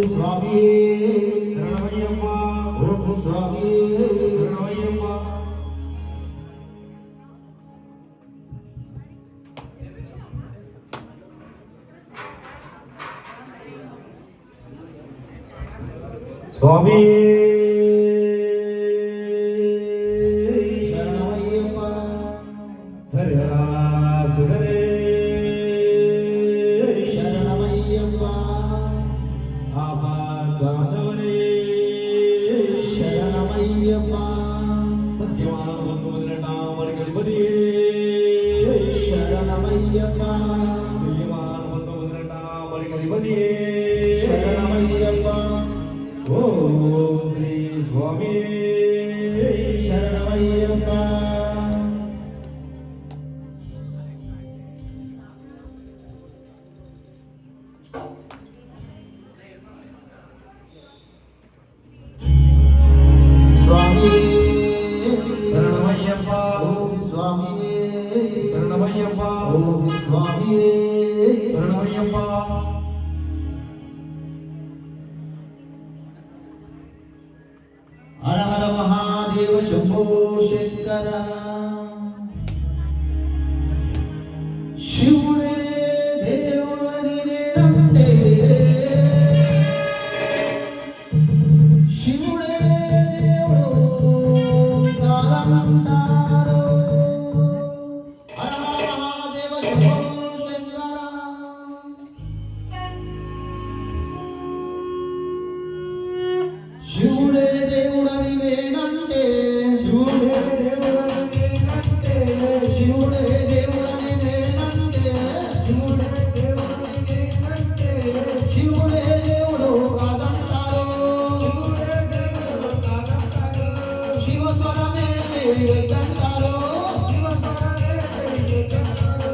స్వామి శరణమయ్యప్ప ఓం స్వామి శరణమయ్యప్ప స్వామి శరణమయ్యప్ప హరిహరా సుధరే శరణమయ్యప్ప ఆపద్బాంధవనే శరణమయ్యప్ప సత్యవానమన్నుమదిరటామరిగలిపదియే శరణమయ్యప్ప దివ్యవానమన్నుమదిరటామరిగలిపదియే శరణమయ్యప్ప ఓం శ్రీ స్వామి శరణమయ్యప్ప స్వామి శరణమయ్యప్ప ఓం స్వామి శరణమయ్యప్ప ఓం స్వామి శరణమయ్యప్ప హర హర మహాదేవ శంభో శంకర శివుడే దేవుడని నేనంటే శివుడే దేవుడు కాదంటారు హర హర మహాదేవ శంభో శంకర శివుడే దేవుడని నేనంటే శివుడే దేవుడని నేనంటే శివుడే దేవుడని నేనంటే శివుడే దేవుడని నేనంటే శివుడే దేవుడు కాదంటారు శివుడే దేవుడు కాదంటారు శివస్వరమే చేయగంటారు శివస్వరమే చేయగంటారు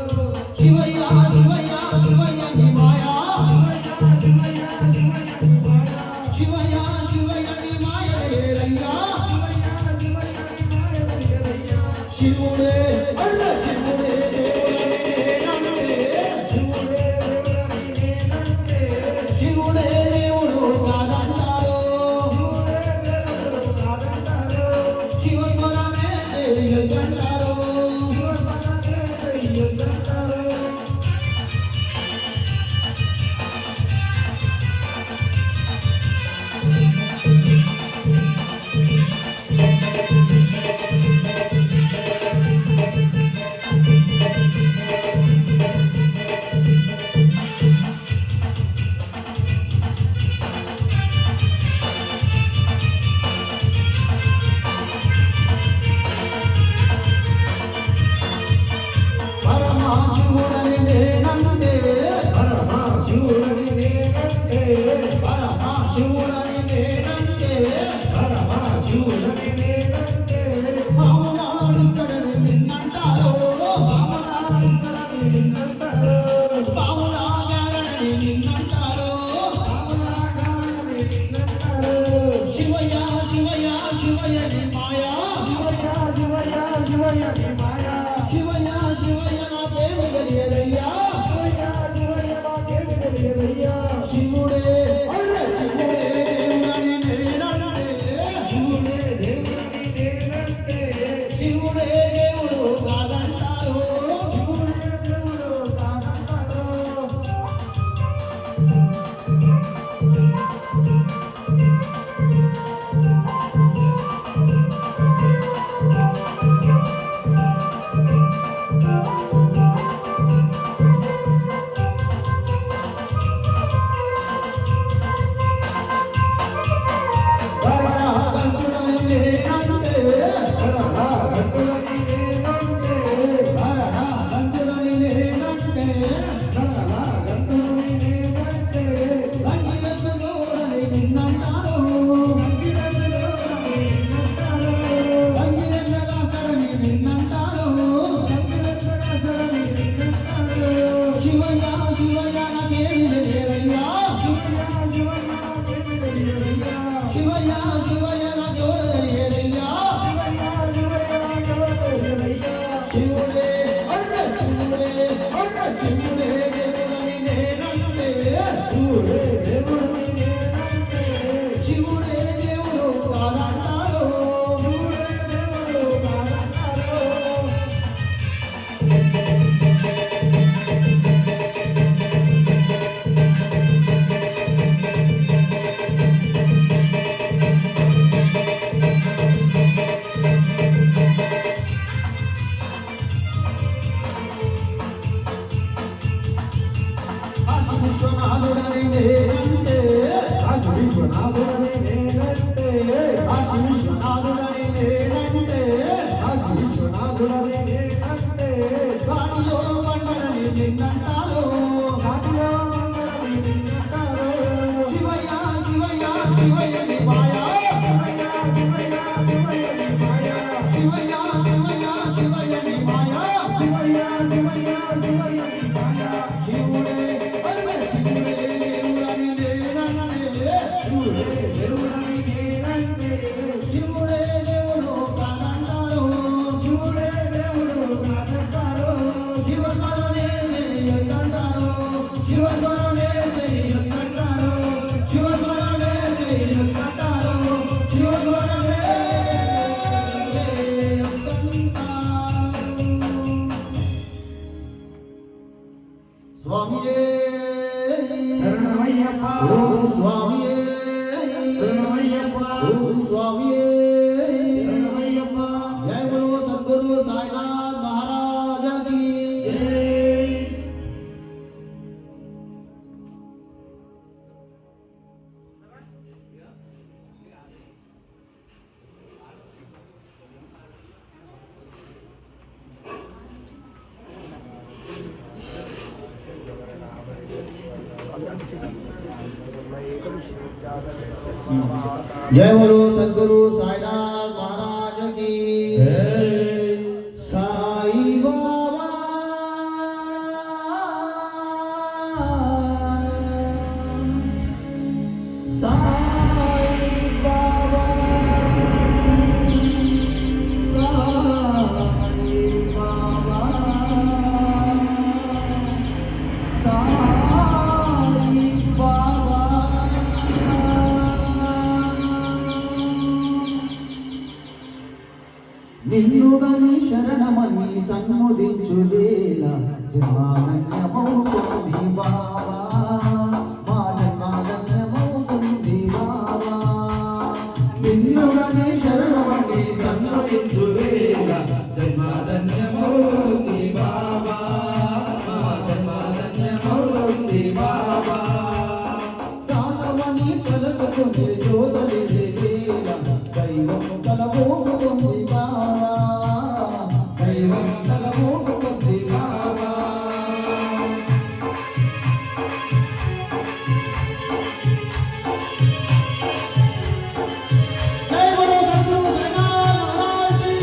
శివయ్య శివయ్య శివయ్య నీ మాయా శివయ్య శివయ్య శివయ్య నీ మాయ లేరయ్యా శివుడే అల్ల శివుడే శివుడే దేవుడు కాదంటారు శివస్వరమే చేయగంటారు పరమశివుడని నేనంటే పరమశివుడని నేనంటే పరమశివుడని నేనంటే పరమశివుడని నేనంటే పావులాడుతాడని నిన్నంటారు పావులాడుతాడని నిన్నంటారు పావులాగాడని నిన్నంటారు పావులాగాడని నిన్నంటారు శివయ్య శివయ్య శివయ్య నీ మాయా శివయ్య శివయ్య శివయ్య నీ మాయా శివయ్య శివయ్య నాకేమి తెలియదయ్యా శివయ్య శివయ్య నాకేమి తెలియదయ్యా శివుడే అల్ల శివుడే దేవుడని నేనంటే శివుడే దేవుడని నేనంటే శివుడే దేవుడు కాదంటారు శివుడే దేవుడు కాదంటారు శివుడే దేవుడని నేనంటే శివుడే దేవుడని నేనంటే విశ్వనాథుడని నేనంటే కాశీ విశ్వనాథుడని నేనంటే కాశీ విశ్వనాథుడని నేనంటే కాశీ విశ్వనాథుడని నేనంటే గాడిలో మండలని నిన్నంటారు గాడిలో మండలని నిన్నంటారు శివయ్య శివయ్య శివయ్యని మాయా శివయ్య శివయ్య శివయ్యని మాయా శివయ్య శివయ్య శివయ్యని మాయా శివుడే అరే శివుడే దేవుడని నేనంటే శివుడే దేవుడని నేనంటే శివుడే దేవుడు కానంటారు శివుడే దేవుడు కానంటారు శివస్మరణే చెయ్యొద్దంటారు శివస్మరణే చెయ్యొద్దంటారు శివస్మరణే చెయ్యొద్దంటారు శివస్మరణే స్వామియే శరణమయ్యప్ప స్వామియే శరణమయ్యప్ప స్వామియే శరణమయ్యప్ప జై బోలో సద్గురు సాయినాథ్ మహారాజ్ की जय बोलो सद्गुरु साईनाथ महाराज की साई बाबा साई बाबा साई बाबा साई बाबा నిన్నుగని శరణమని సన్ముదించువేళ జన్మాధన్యమవుతుంది బాబా మా జన్మాధన్యమవుతుంది బాబా నిన్నుగని శరణమని సన్ముదించువేళ జన్మాధన్యమవుతుంది బాబా మా జన్మాధన్యమవుతుంది బాబా దాసవని కలసుకుంటే జ్యోతలి దైవం తలమోగుతుంది బాబా దైవం తలమోగుతుంది బాబా జై బోలో సద్గురు సాయినాథ్ మహారాజ్ की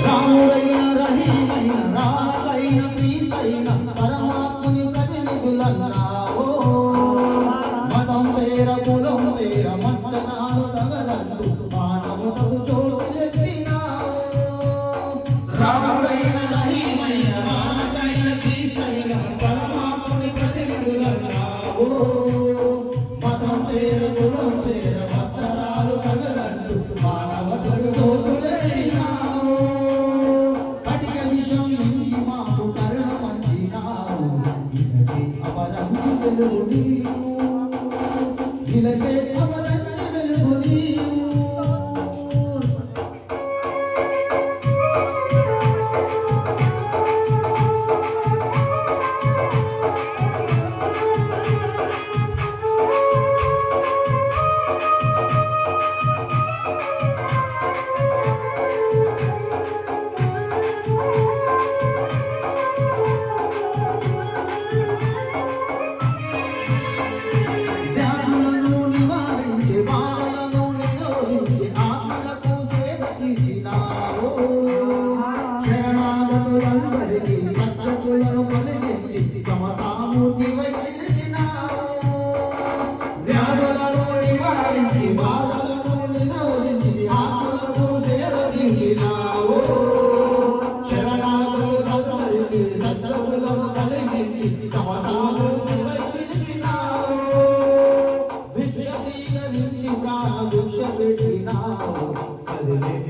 రాముడైన రహీమైన రాగైన ప్రీతైన పరమాత్ముని ప్రతినిధులన్నావో మతం పేర కులం పేర మంచనాలు తగలంటూ మానవులకు చోటులెత్తినావో రాముడైన రహీమైన రాగైన ప్రీతైన పరమాత్ముని ప్రతినిధులన్నావో మతం పేర కులం పేర వస్త్రాలు తగలంటూ మానవులకు చోటులెత్తినావో వెలుగు నీవు ఇలాగే అమరంతి వెలుగు నీవు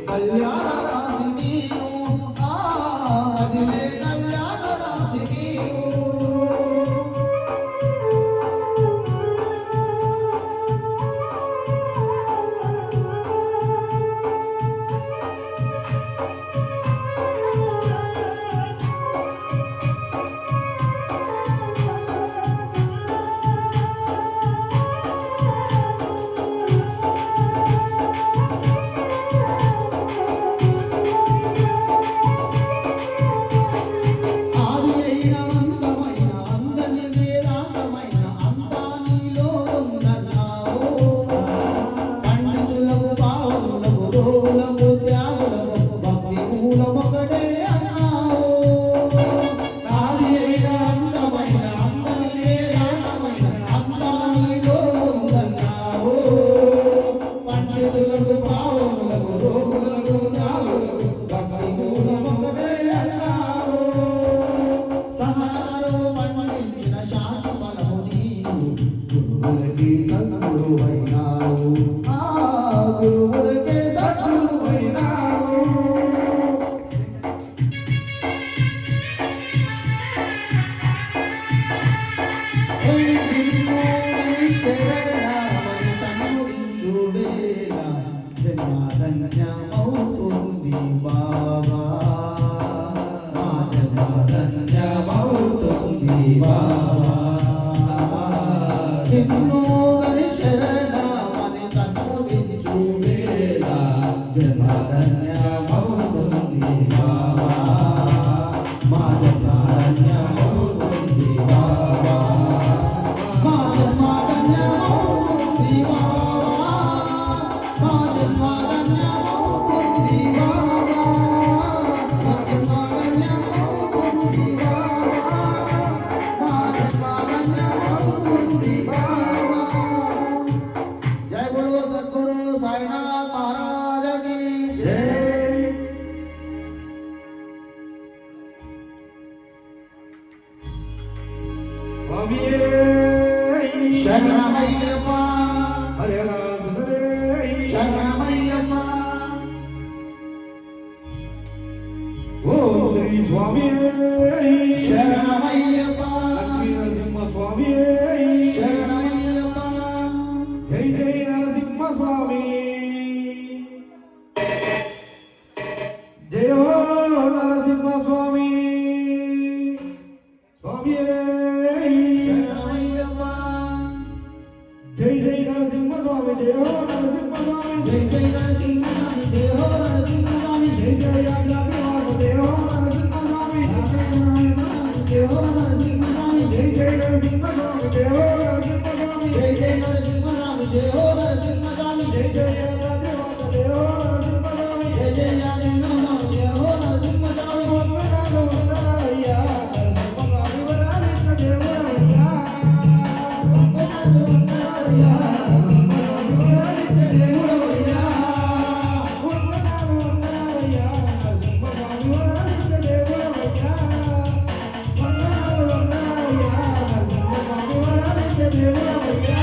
కళ్యాణ రాసి నీవు త్యాగులకు భక్తి మూలమొకటే అన్నావు. నాది అయిన అందమైన అందమే అందమైన అందానిలో ఉందన్నావు. పండితులకు పావనులకు రోగులకు త్యాగులకు భక్తి మూలమొకటే అన్నావు. సహనము పండించిన శాంతి ఫలము నీవు. గురువులకి సద్గురువైనావు. గురువులకి సద్గురువైనావు. శరణమని సన్నుతించు వేళ జన్మధన్యమవుతుంది బాబా. మా జన్మధన్యమవుతుంది బాబా. నిన్ను గని శరణమని సన్నుతించు వేళ జన్మధన్యమవుతుంది బాబా. మా జన్మధన్యమవుతుంది బాబా. మా జన్మధన్యమవుతుంది బాబా. మా జన్మధన్యమవుతుంది బాబా. మా జన్మధన్యమవుతుంది బాబా. మా జన్మధన్యమవుతుంది బాబా. జై బోలో సద్గురు సాయినాథ్ మహారాజ్ की जय. శరణమయ్యప్ప హరే రామ శరణమయ్యప్ప. ఓం శ్రీ స్వామి శరణమయ్యప్ప లక్ష్మీ నరసింహ స్వామి శరణమయ్యప్ప. జై జై నరసింహ స్వామి. జయ హో నరసింహ స్వామి. స్వామి శరణమయ్యప్ప. జై జై నరసింహ స్వామి. జయ హో నరసింహ స్వామి. జై జై నరసింహ స్వామి. జై హో నరసింహ స్వామి. జై జయ యాజ్ఞాధివాస. జయ హో నరసింహ స్వామి. జై హో నరసింహ స్వామి. జై జై నరసింహ స్వామి. జయ హో నరసింహ స్వామి. జై జై నరసింహ స్వామి. జై హో నరసింహ స్వామి. జై జయ యాజ్ఞాధివాస. జయ హో నరసింహ స్వామి. జై జై యాదవ స్వామి. జై హో నరసింహ స్వామి. వందనాలు వందనాలయ్యా నరసింహ స్వామి వరాలిచ్చిన దేవుడయ్యా. వందనాలు వందనాలయ్యా. వరాలిచ్చిన దేవుడయ్యా. వందనాలు వందనాలయ్యా నరసింహ స్వామి వరాలిచ్చిన దేవుడయ్యా. వందనాలు వందనాలయ్యా నరసింహ స్వామి వరాలిచ్చిన దేవుడయ్యా.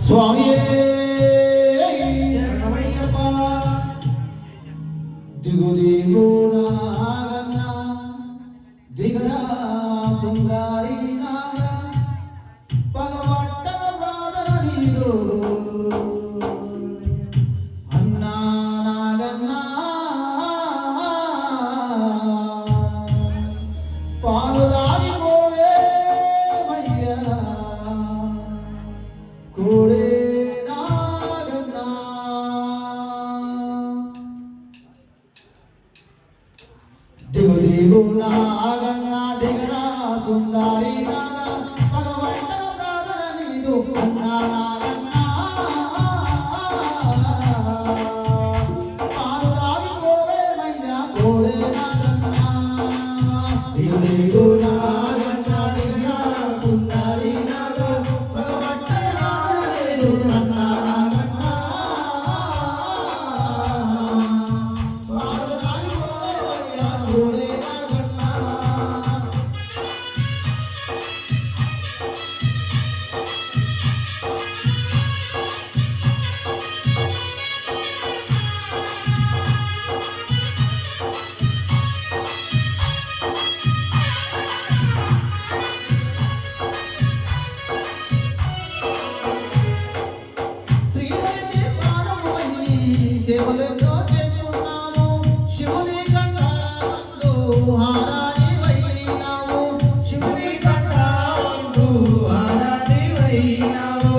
స్వామి దిగు దిగు నాగన్న దిగరా సుందరి నాగ పగబట్ట బాధన నీరు అన్నా నాగన్న పాలు దాగిపోవే మయ్యా కోడే నాగన్న దిగు దిగు నాగన్న దిగరా సుందరి నాగ పగబట్ట బాధన నీరు అన్నా నాగన్న పాలు దాగిపోవే మయ్యా కోడే నాగన్న దిగు దిగు నాగన్న దిగరా సుందరి నాగ పగబట్ట బాధన నీరు అన్నా నాగన్న పాలు దాగిపోవే మయ్యా కోడే నాగన్న శ్రీహరికి ప్రాణమై సేవలెన్నో చేస్తున్నాము శివుని కంఠమందు హారాని వైనాము శివుని కంఠమందు హారాని వైనాము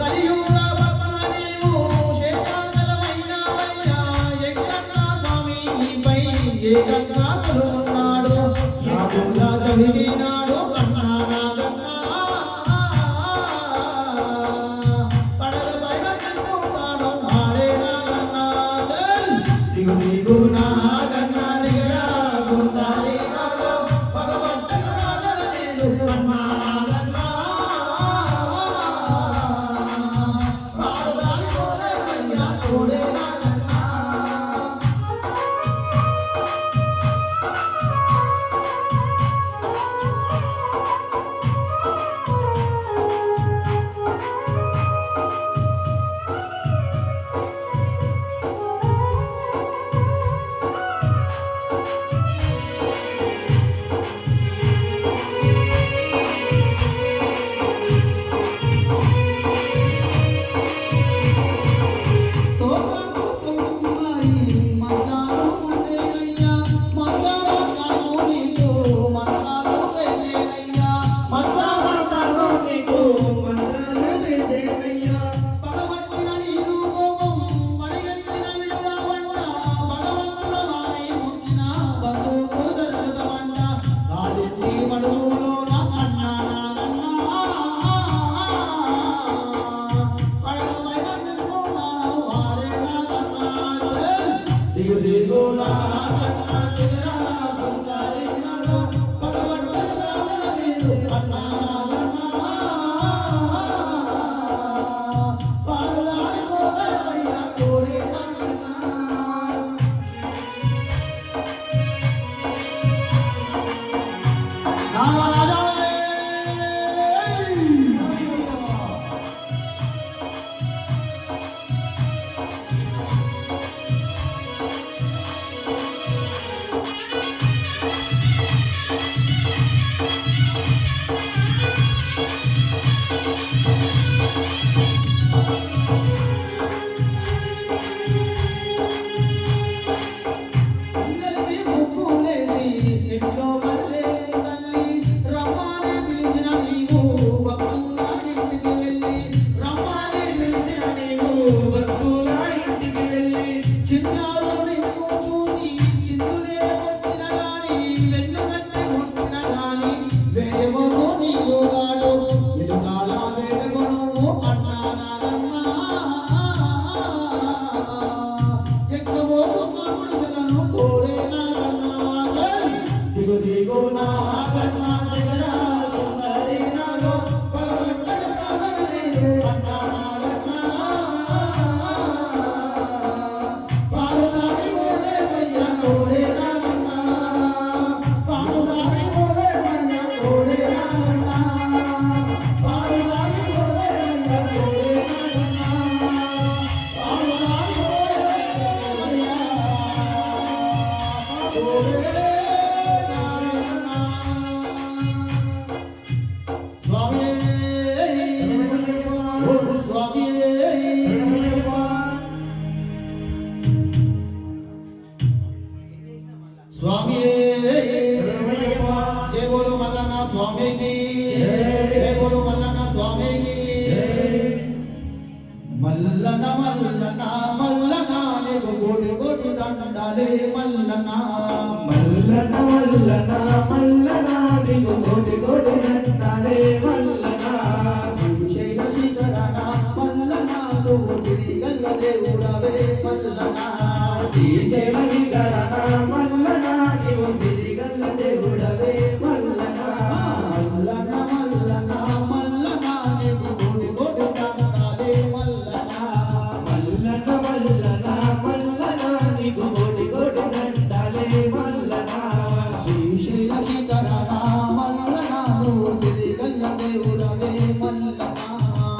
కలియుగ భక్తుల నీవు శేషాచలమైనవయ్యా యజ్ఞన్నా స్వామి నీపై ఏకంగా కొలువున్నాడు నాగుల చవిదినాడు కన్నా నాగన్నా పడగ పైన చెప్పుతాను ఆడే నాగన్నా చల్ దిగు దిగు నాగన్నా దిగరా సుందరి నాగ పగబట్ట బాధన నీరు అన్నా నాగన్నా పాలు దాగిపోవే మయ్యా కోడే నాగన్నా పాలు దాగిపోవే మయ్యా స్వామియే ఓ స్వామియే స్వామియే జై బోలో మల్లన్న స్వామికి జై బోలో మల్లన్న స్వామికి మల్లన్న మల్లన్న మల్లన్న నీకు కోటి కోటి దండాలే మల్లన్న మల్లన మల్లన మల్లన నీకు కోటి కోటి దండాలే మల్లన శ్రీశైల శిఖరాన మల్లన్న నువ్వు తిరిగల్ల దేవుడవే మల్లన్న శ్రీశైల శిఖరాన మల్లన నీవు తిరిగల్ల దేవుడవే మల్లన మల్లన్న మల్లన్న మల్లన్న నీకు కోటి కోటి దండాలే మల్లన్న మల్లన మల్లన మల్లన నీకు కోటి కోటి దండాలే మల్లన శ్రీశైల శిఖరాన మల్లన్న నువ్వు తిరిగల్ల దేవుడవే మల్లన్న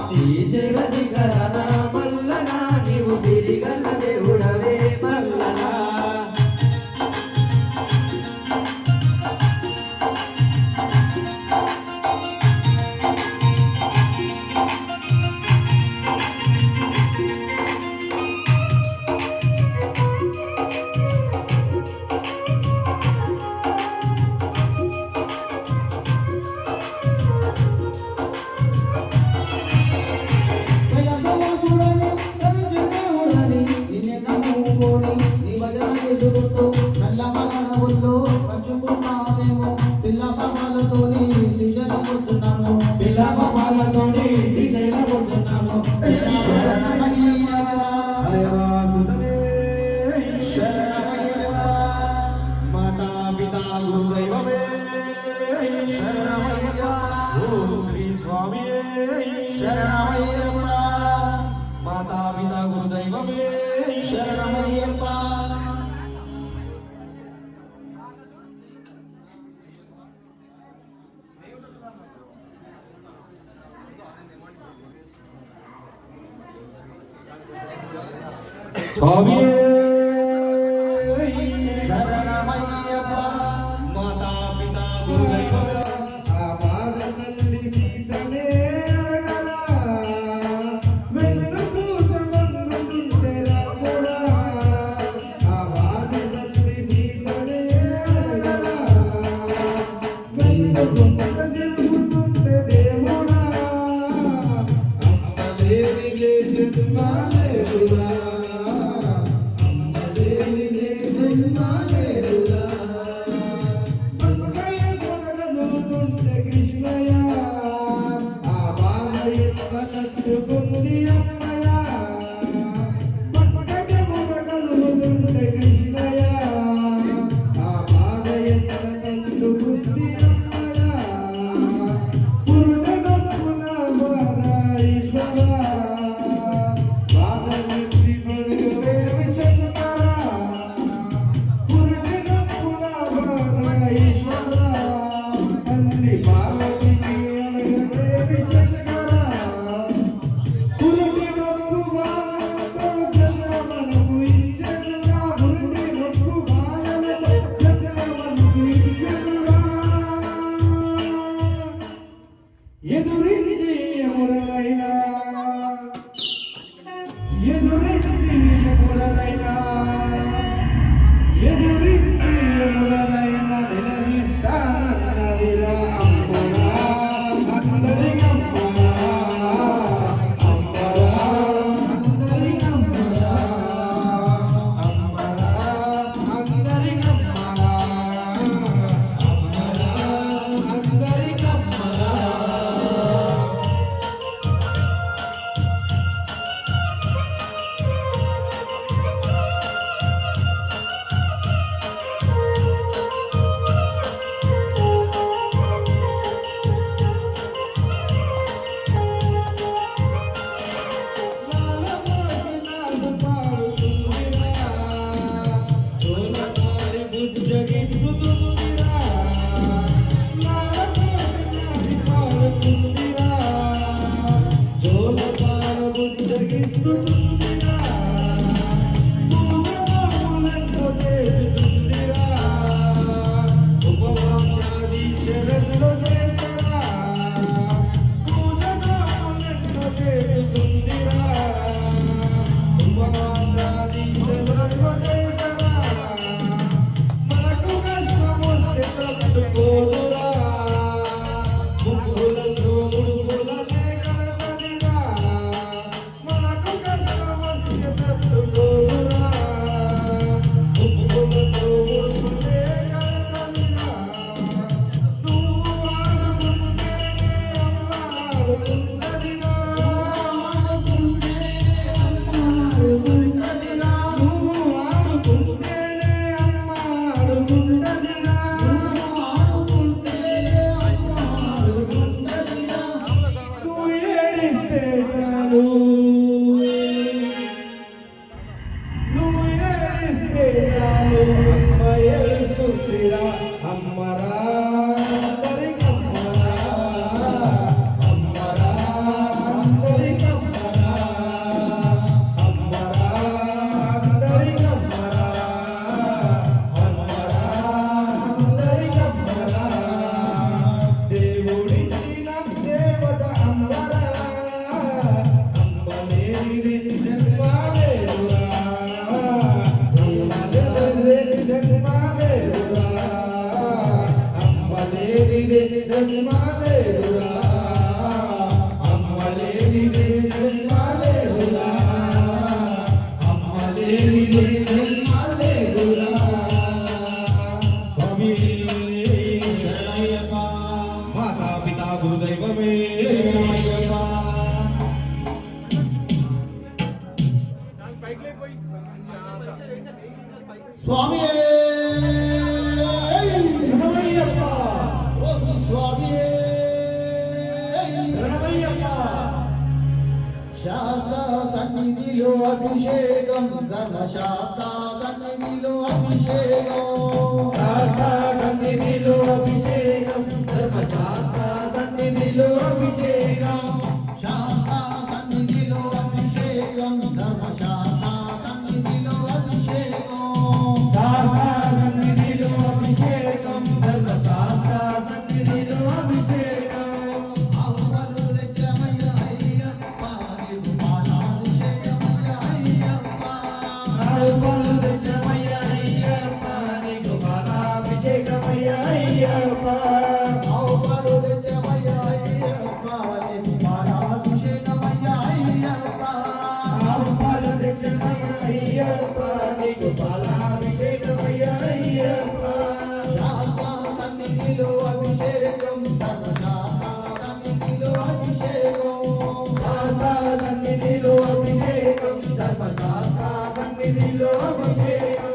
శ్రీశైల శిఖరాన మల్లన నీవు తిరిగల్ల దేవుడవే మల్లన కైలాసవాసుడని కరుణించే దేవుడని నిన్నే నమ్ముకోని నీ భజన చేసుకుంటూ నల్ల మనవుల్లో పంచుకున్నామేమో పిల్ల పాపాలతోని శ్రీశైలం వస్తున్నాము పిల్ల పాపాలతోని శ్రీశైలం వస్తున్నాము శరణమయ్యా హరివాసుదే శరణమయ్యా మాతా పితా గురుదైవమే శరణమయ్యా ఓం శ్రీ స్వామియే శరణమయ్యప్ప మాతా పితా గురుదైవమే శరణమయ్యప్ప స్వామియే శరణమయ్యప్ప మాతా పితా గురుదైవమే ఆ బాలతల్లి సీతనే అడగరా వెన్నుకు సంబంధుంటే రాముడా ఆ బాలతల్లి సీతనే అడగరా వెన్నుకు సంబంధుంటే దేవుడా అమ్మలేని జన్మాలేరుడా అమ్మలేని జన్మాలేరుడా కృష్ణయ్య ఆ బాల ఎంత కట్టుకుంది అమ్మయ్య పక్కకి కదులుతుంటే కృష్ణయ్య ఆ బాల ఎంత కట్టుకుంది అమ్మయ్య పురుడనప్పున బాధ ఈశ్వర బాధ నుండి పడుకునే విశంకర పురుడనప్పున బాధ ఈశ్వర తల్లి పార్వతికి అడగనే విశంకర పురుడి నొప్పు బాధలతో జన్మనకు ఇచ్చెనురా పురుడి నొప్పు బాధలతో జన్మనకు ఇచ్చెనురా ఎదురించి ఎముడనైనా ఎదురించి ఎముడనైనా ఎదురించి ఎముడనైనా నిలదీస్తానన్నదిరా అమ్మరా అందరికమ్మరా అమ్మరా అందరికమ్మరా అమ్మరా అందరికమ్మరా అమ్మరా అందరికమ్మరా ఆడుతున్నదిరా ఆడుకుంటేనే నువ్వు ఆడుకుంటేనే అమ్మ ఆడుతున్నదిరా నువ్వు ఏడిస్తే చాలు నువ్వు ఏడిస్తే చాలు అమ్మ ఏడుస్తుందిరా అమ్మరా అందరికమ్మరా అమ్మరా అందరికమ్మరా అమ్మరా అందరికమ్మరా అమ్మరా అందరికమ్మరా దేవుడిచ్చిన దేవత అమ్మరా అమ్మలేని జన్మలేదురా అమ్మలేని జన్మలేదురా అమ్మలేని జన్మలేదురా అమ్మలేని జన్మలేదురా అమ్మలేని జన్మలేదురా స్వామి శరణయ్యప్ప మాతా పితా గురుదైవమే శరణయ్యప్ప స్వామి శరణమయ్యప్ప ఓ స్వామి శరణమయ్యప్ప శాస్త్ర సన్నిధిలో అభిషేకం ధన శాస్త్ర సన్నిధిలో అభిషేకం శాస్త్ర సన్నిధిలో అభిషేకం ధర్మశాస్త్ర సన్నిధిలో అభిషేకం శాస్త్ర సన్నిధిలో అభిషేకం ధర్మ శాస్త్ర సన్నిధిలో అభిషేకం శాస్త్ర సన్నిధిలో అభిషేకం ధర్మశాస్త్ర సన్నిధిలో అభిషేకం అవ్వలు తెచ్చమయ్య అయ్యప్ప నీకు పాలాభిషేకమయ్య అయ్యప్ప ఆడుకోలు తెచ్చమయ్య అయ్యప్ప నీకు పాలాభిషేకమయ్య అయ్యప్ప అవ్వలు తెచ్చమయ్య అయ్యప్ప నీకు పాలాభిషేకమయ్య అయ్యప్ప ఆడుకోలు తెచ్చమయ్య అయ్యప్ప నీకు పాలాభిషేకమయ్య అయ్యప్ప శాస్త్ర సన్నిధిలో అభిషేకం ధర్మ శాస్త్ర సన్నిధిలో అభిషేకం శాస్త్ర సన్నిధిలో అభిషేకం ధర్మశాస్త్ర సన్నిధిలో అభిషేకం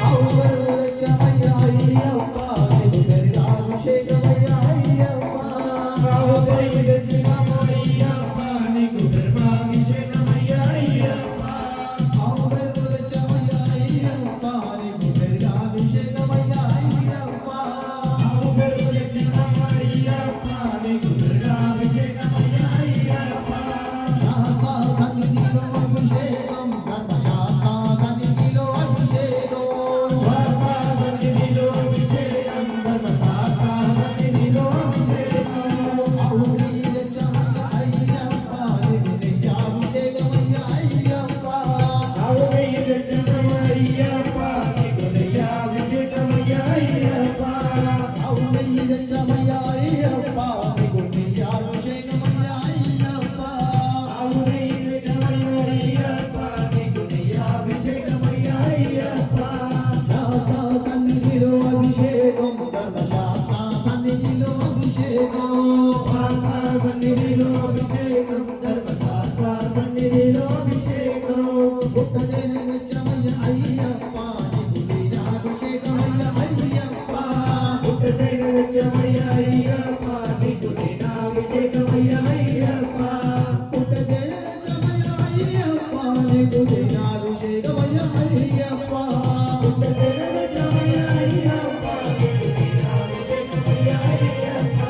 అవ్వలు తెచ్చమయ్య అయ్యప్ప నీకు గరిడాభిషేకమయ్య అయ్యప్ప రావుపై తెచ్చినాము అయ్యప్ప నీకు ధర్మాభిషేకమయ్య అయ్యప్ప అవ్వలు తెచ్చమయ్య అయ్యప్ప నీకు గరిడాభిషేకమయ్య అయ్యప్ప రావుపై తెచ్చినాము అయ్యప్ప నీకు ధర్మాభిషేకమయ్య అయ్యప్ప శాస్త్ర సన్నిధిలో అభిషేకం ధర్మ శాస్త్ర సన్నిధిలో అభిషేకం శాస్త్ర సన్నిధిలో అభిషేకం ధర్మశాస్త్ర సన్నిధిలో అభిషేకం అవుని తెచ్చమయ్య అయ్యప్ప నీకు నెయ్యాభిషేకమయ్య అయ్యప్ప రావుపై తెచ్చినాము అయ్యప్ప నీకు దయ్యాభిషేకమయ్య అయ్యప్ప అవుని తెచ్చమయ్య అయ్యప్ప నీకు నెయ్యాభిషేకమయ్య అయ్యప్ప రావుపై తెచ్చినాము అయ్యప్ప నీకు దయ్యాభిషేకమయ్య అయ్యప్ప శాస్త్ర సన్నిధిలో అభిషేకం ధర్మశాస్త్ర సన్నిధిలో అభిషేకం శాస్త్ర సన్నిధిలో అభిషేకం ధర్మశాస్త్ర సన్నిధిలో అభిషేకం పుట్టదేన తెచ్చమయ్య అయ్యప్ప నీకు నెయ్యాభిషేకమయ్య అయ్యప్ప పుట్టదైన తెచ్చమయ్య అయ్యప్ప నీకు దైనాభిషేకమయ్య అయ్యప్ప పుట్టదేన తెచ్చమయ్య అయ్యప్ప నీకు నెయ్యాభిషేకమయ్య అయ్యప్ప పుట్టదైన తెచ్చమయ్య అయ్యప్ప నీకు దైనాభిషేకమయ్య అయ్యప్ప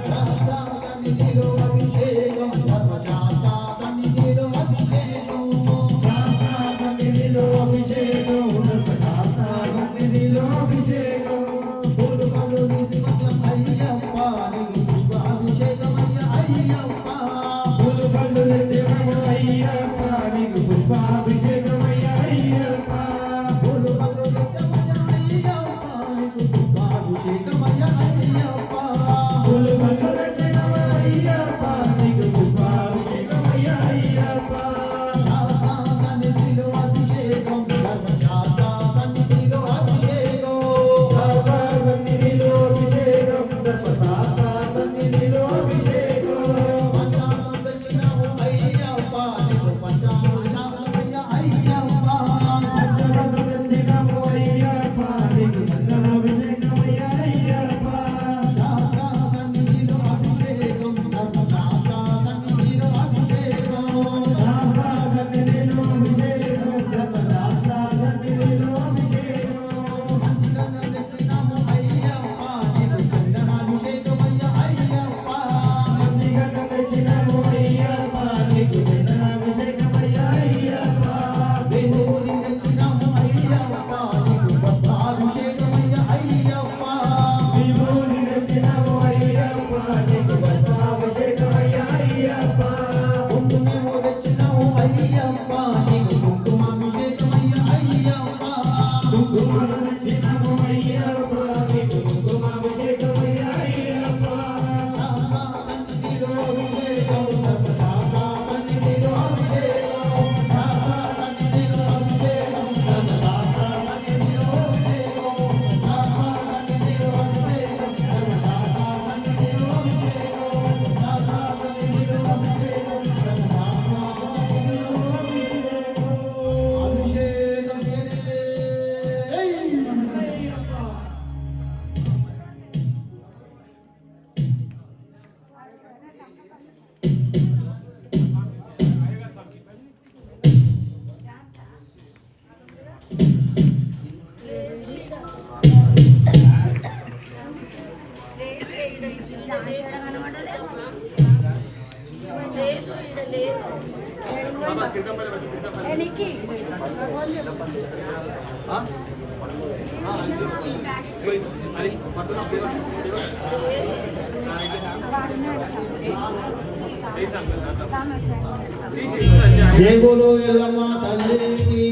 శాస్త్ర సన్నిధిలో అభిషేకం ధర్మశాస్త్ర సన్నిధిలో అభిషేకం శాస్త్ర సన్నిధిలో అభిషేకం ధర్మశాస్త్ర సన్నిధిలో అభిషేకం పూలు పళ్ళు తీసి వచ్చం అయ్యప్ప నీకు పుష్పాభిషేకమయ్య అయ్యప్ప పూలు పండు తెచ్చినాము అయ్యప్ప నీకు పుష్పాభిషేకం జై బోలో ఎల్లమ్మ తల్లికి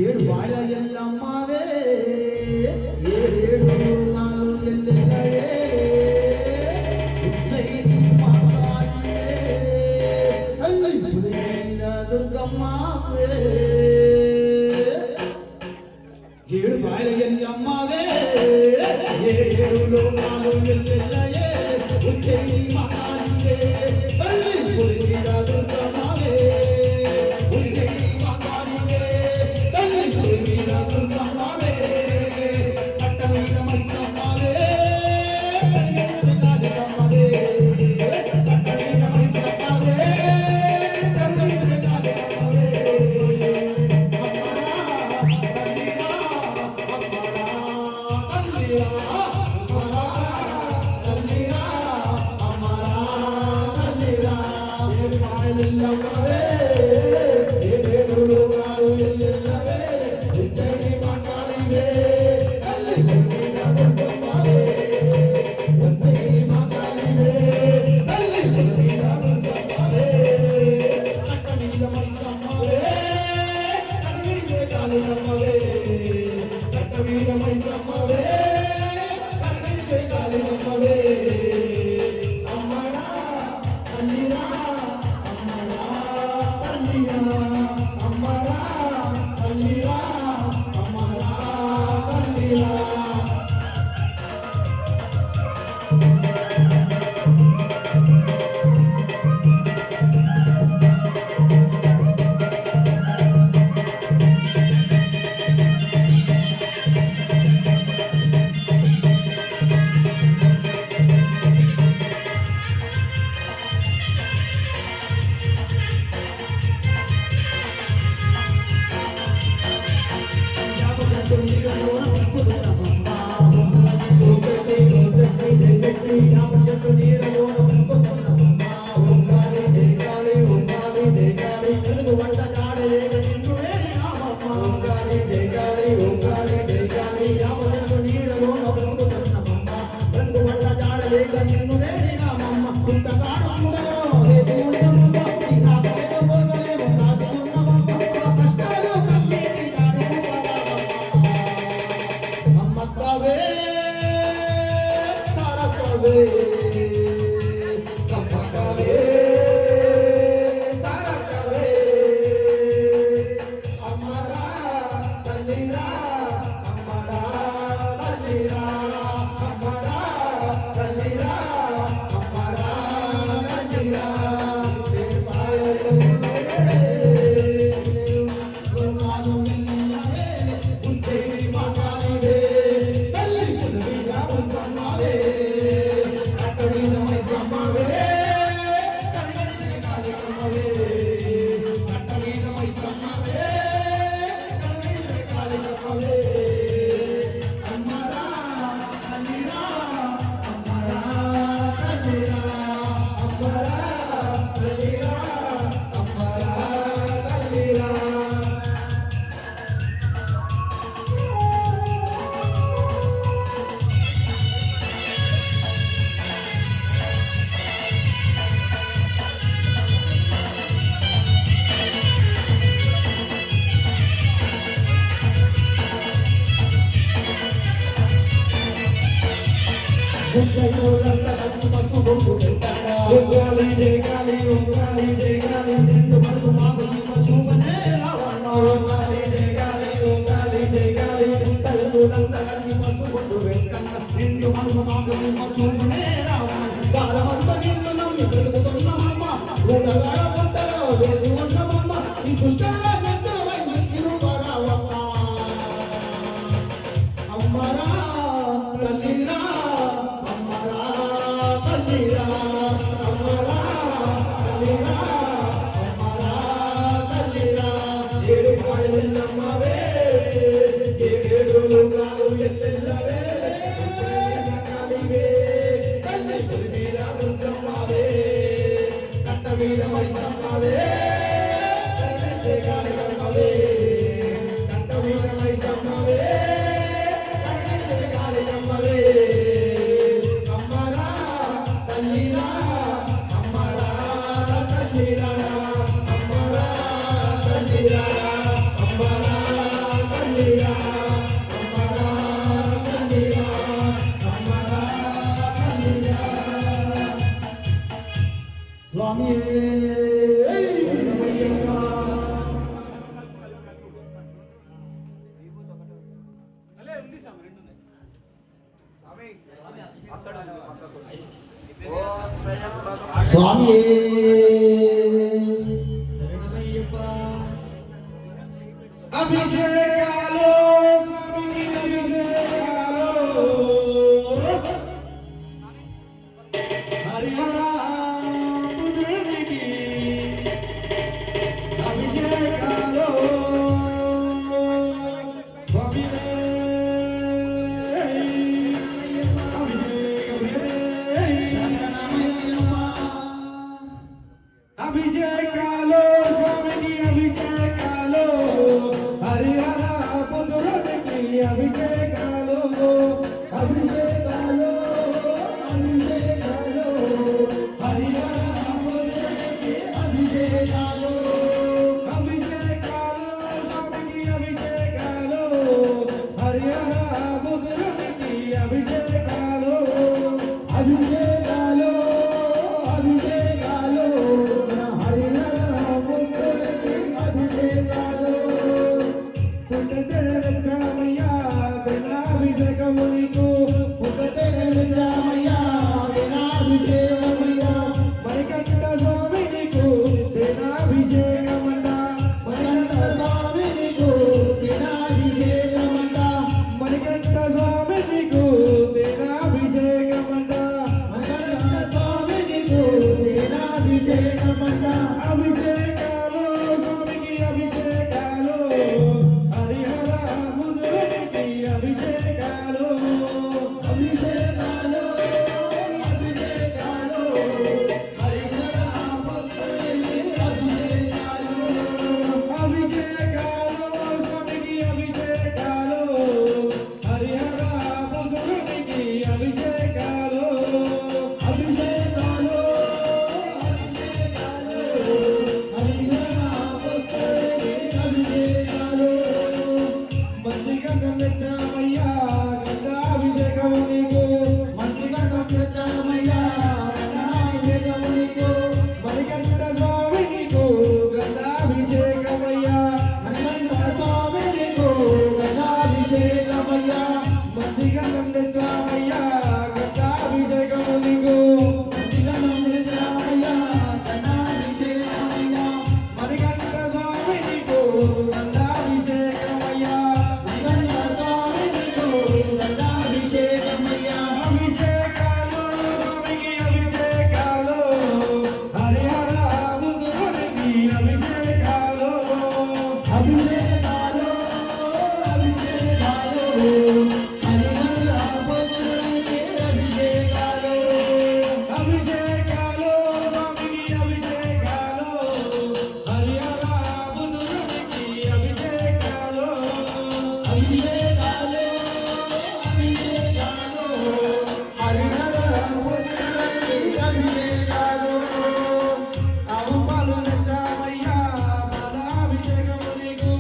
ఏడు బాల ఎల్లమ్మవే ఏడు నాలు ఎల్లెల్లవే ఉజ్జయిని మాతాయే అల్లి పులిల దుర్గమ్మవే ఏడు బాల ఎల్లమ్మవే ఏడు నాలు ఎల్లెల్లవే ఉజ్జయిని మాతాయే అల్లి పులిల దుర్గమ్మవే ఉజ్జయిని మాతాయే అల్లి పులిల దుర్గమ్మవే కట్టవీర మైసమ్మవే కట్టవీర మైసమ్మవే ఎల్లెల్లవే కాళికమ్మవే కంఠమీద మైసమ్మవే కాళికమ్మవే అమ్మరా తల్లిరా అమ్మరా తల్లిరా అమ్మరా తల్లిరా అమ్మరా తల్లిరా అమ్మరా తల్లిరా అమ్మరా తల్లిరా స్వామి స్వామి అభిషేకాలు స్వామికి అభిషేకాలు హరిహర పుత్రునికి అభిషేకాలు స్వామి అభిషేకాలు స్వామికి అభిషేకాలు హరిహర పుత్రునికి అభిషేకాలు అభిషేకాలు అభిషేకాలు హరిహర పుత్రునికి అభిషేకాలు అభిషేకాలు స్వామికి అభిషేకాలు హరిహర పుత్రునికి అభిషేకాలు అభిషేకాలు అభిషేకాలు హరిహర పుత్రునికి అభిషేకాలు పుట్టతెరచామయ్యా గణాభిషేకము నీకు పుట్టతెరచామయ్యా గణాభిషేకమయ్యా మణికంఠ స్వామి నీకు దినాభిషేకమంట మణికంఠ స్వామి నీకు దినాభిషేకమంట మణికంఠ స్వామి నీకు దినాభిషేకమంట మణికంఠ స్వామి నీకు దినాభిషేకమంట అభిషేకాలు స్వామికి అభిషేకాలు హరిహర ముదురునికి అభిషేకాలు అభిషేకాలు అభిషేకాలు హరిహర భక్తునికి అభిషేకాలు అభిషేకాలు స్వామికి అభిషేకాలు హరిహర ముదురునికి అభిషేకాలు అభిషేకాలు మంచిగా గమనించామయ్యా గంగాభిషేకము నీకు మంచిగా గమనించామయ్యా గంగాభిషేకము నీకు మణికంఠ స్వామి నీకు గంగాభిషేకమయ్యా మణికంఠ స్వామి నీకు గంగాభిషేకమయ్యా మంచిగా గమనించామయ్యా గంగాభిషేకము నీకు మంచిగా గమనించామయ్యా గంగాభిషేకమయ్యా మణికంఠ స్వామి నీకు గంగాభిషేకమయ్యా మణికంఠ స్వామి నీకు గంగాభిషేకమయ్యా అభిషేకాలు స్వామికి అభిషేకాలు హరిహర ముదురునికి అభిషేకాలు అభిషేకాలు అభిషేకాలు హరిహర ముదురునికి అభిషేకాలు అభిషేకాలు స్వామికి అభిషేకాలు హరిహర ముదురునికి అభిషేకాలు అభిషేకాలు అభిషేకాలు హరిహర ముదురునికి అభిషేకాలు ఆవు పాలు నచ్చామయ్యా పాలాభిషేకము నీకు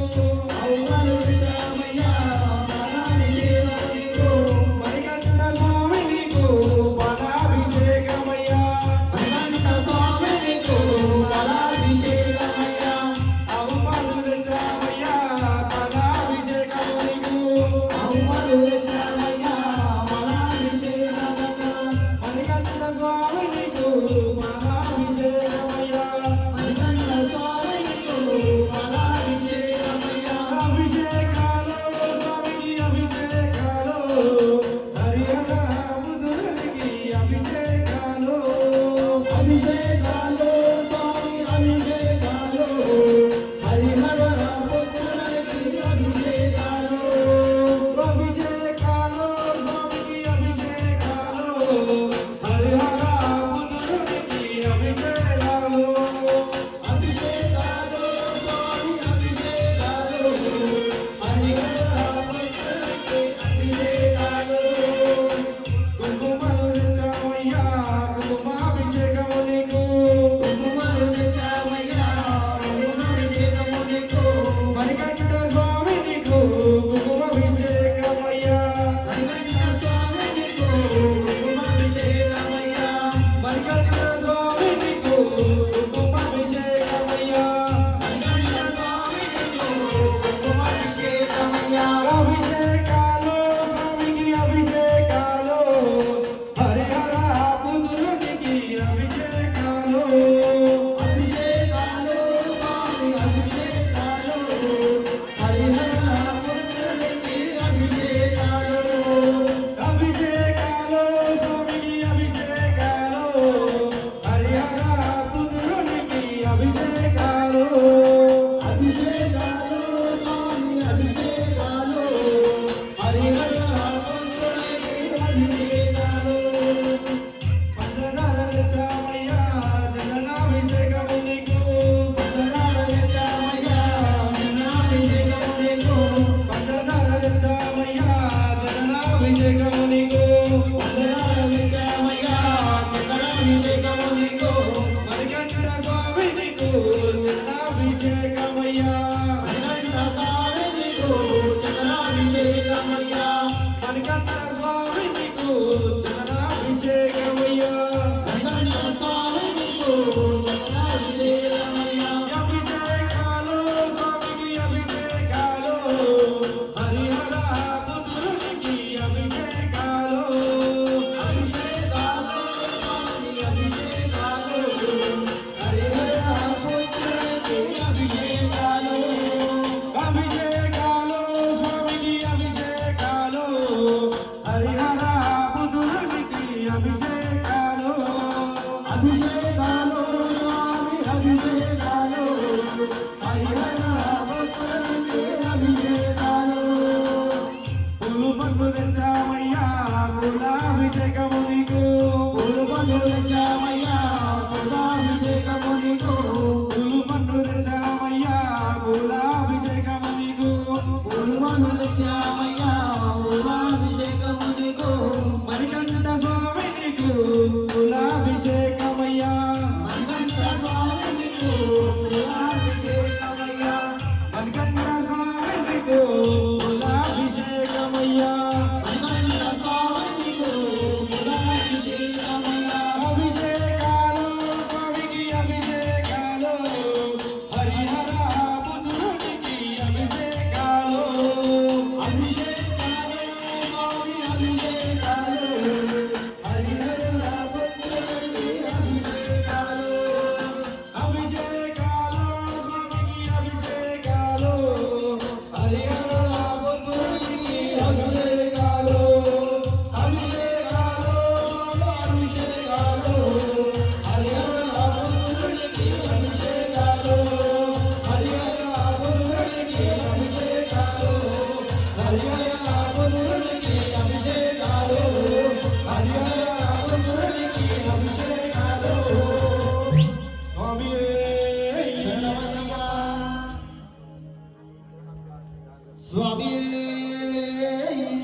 స్వామి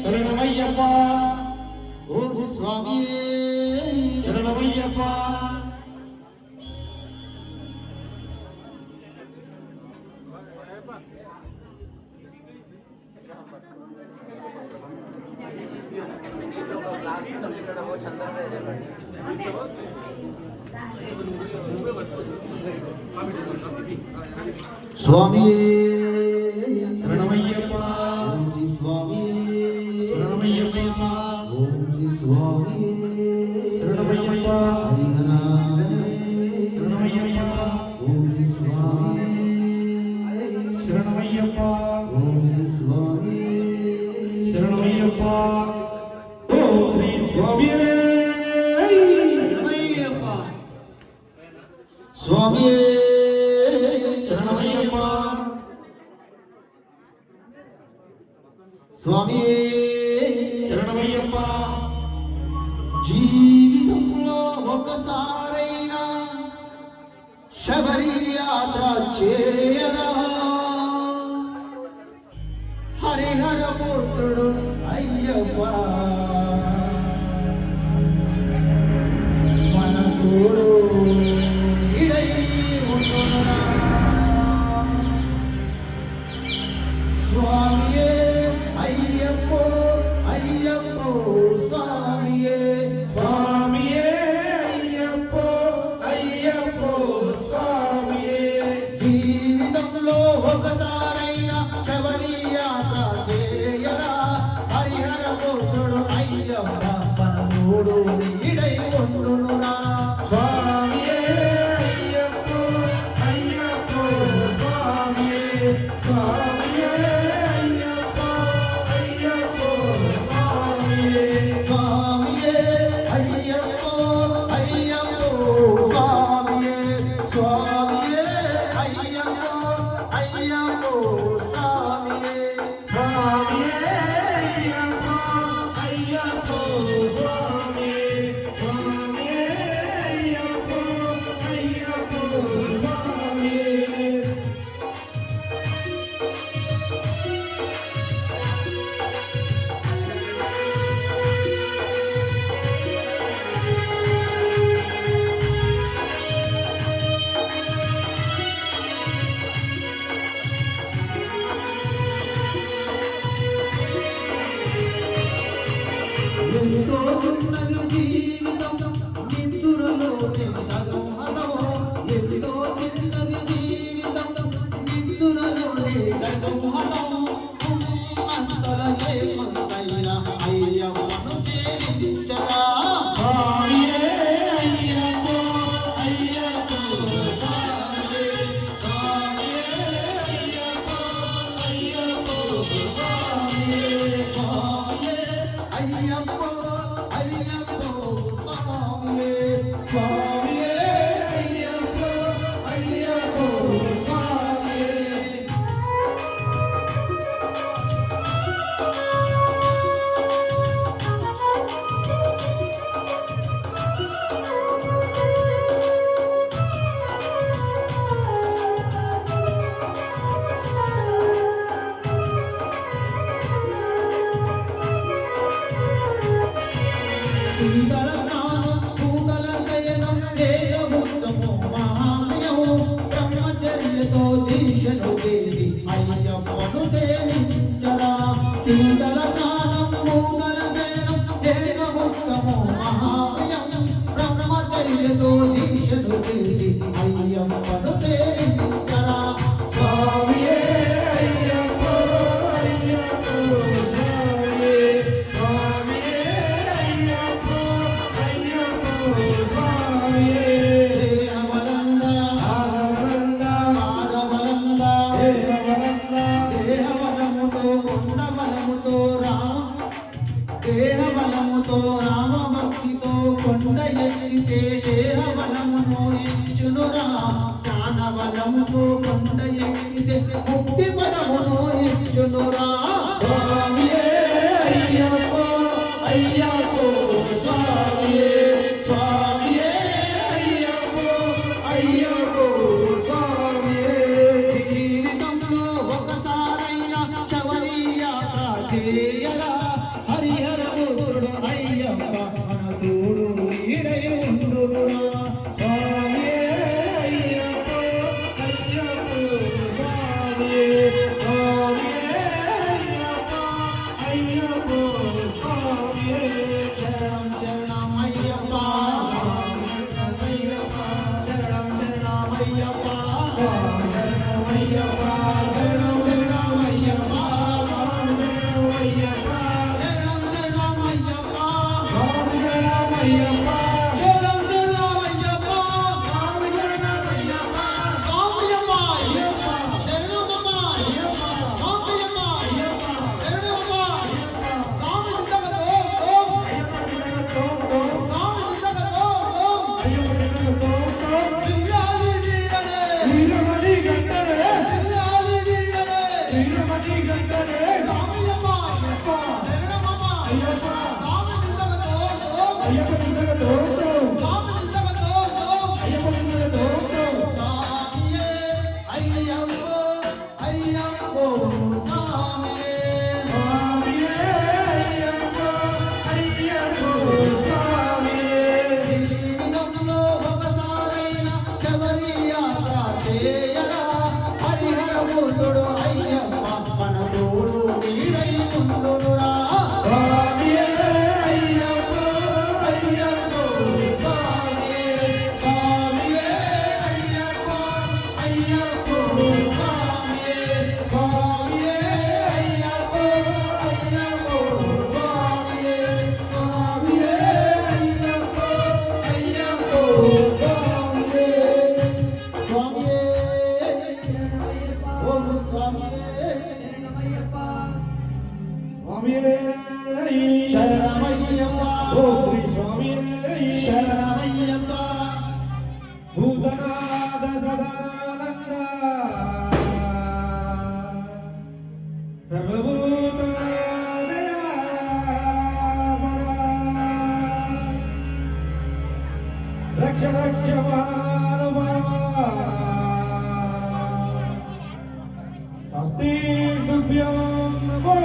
శరణమయ్యప్ప ఓం శ్రీ స్వామి శరణమయ్యప్ప స్వామి శరణమయ్యప్ప ఓం శ్రీ స్వామి శరణమయ్యప్ప ఓం శ్రీ స్వామి శరణమయ్యప్ప హరిహరాధనే శరణమయ్యప్ప ఓం శ్రీ స్వామి శరణమయ్యప్ప ఓం శ్రీ స్వామి శరణమయ్యప్ప ఓం శ్రీ స్వామి శరణమయ్యప్ప స్వామి శరణమయ్యప్ప స్వామి శరణమయ్యప్ప జీవితంలో ఒకసారైనా శబరి యాత్ర చేయరా హరిహర పుత్రుడు అయ్యప్ప మన తోడు ఇడై ఉండునురా. స్వామియే అయ్యప్పో అయ్యప్పో స్వామియే స్వామియే అయ్యప్పో అయ్యప్పో స్వామియే జీవితంలో ఒకసారైనా శబరి యాత్ర చేయరా హరిహర పుత్రుడు అయ్యప్ప మనోడు ఇడై ఉండునురా. స్వామియే అయ్యప్పో అయ్యప్పో స్వామియే స్వామియే అయ్యప్పో అయ్యప్పో స్వామియే స్వామియే అయ్యప్పో అయ్యప్పో స్వామియే స్వామియే అయ్యప్పో అయ్యప్పో స్వామియే స్వామియే అయ్యప్పో అయ్యప్పో స్వామియే స్వామియే అయ్యప్పో అయ్యప్పో స్వామియే ఎంతో చిన్నది జీవితం నిద్దురలోనే సగం హతం ఎంతో చిన్నది జీవితం నిద్దురలోనే సగం హతం అంతల లేకుంటైనా అయ్యప్పను సేవించరా స్వామియే అయ్యప్పో అయ్యప్పో స్వామియే స్వామియే అయ్యప్పో అయ్యప్పో స్వామియే స్వామియే అయ్యప్పో అయ్యప్పో స్వామియే స్వామియే అయ్యప్పో అయ్యప్పో స్వామియే శ్రీధర స్నానం పూగల శయనం వేదముక్తము మహామయం బ్రహ్మచర్యతో దీక్షను చేసి అయ్యప్పను సేవించరా శ్రీధర స్నానం పూగల శయనం వేదముక్తము మహామయం బ్రహ్మచర్యతో దీక్షను చేసి అయ్యప్పను సేవించరా స్వామియే అయ్యప్పో అయ్యప్పో స్వామియే స్వామియే అయ్యప్పో అయ్యప్పో స్వామియే దేహబలంద ఆనంద పాదబలంద దేవనంద దేహబలముతో కొండబలముతో దేహబలముతో రామభక్తితో కొండ ఎక్కితే దేహబలమును ఇచ్చునురా జ్ఞానబలముతో కొండ ఎక్కితే ముక్తి బలమును ఇచ్చునురా స్వామియే అయ్యప్పో అయ్యప్పో స్వామియే స్వామియే అయ్యప్పో అయ్యప్పో స్వామియే జీవితంలో ఒకసారైనా శబరి హరిహరమూర్తుడు అయ్యప్ప మన తోడు నీడై ఉండునురా శరణమయ్యప్ప ఓ శ్రీ స్వామి శరణమయ్యప్ప భూతనాథ సదానంద సర్వభూత రక్ష రక్ష స్వస్తి శుభ్యం నమో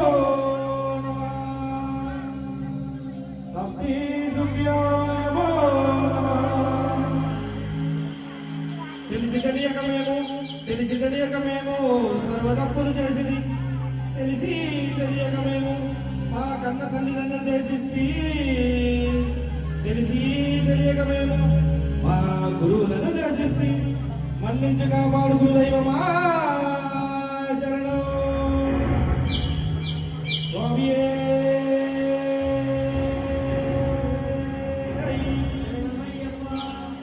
తెలిసి తెలియక మేము సర్వతప్పులు చేసింది తెలిసి తెలియక మేము మా కన్న తల్లిదండ్రులు చేసి తెలిసి తెలియక మేము మా గురువులను చేసి మన్నించి కాపాడు గురుదైవమా శరణం స్వామియే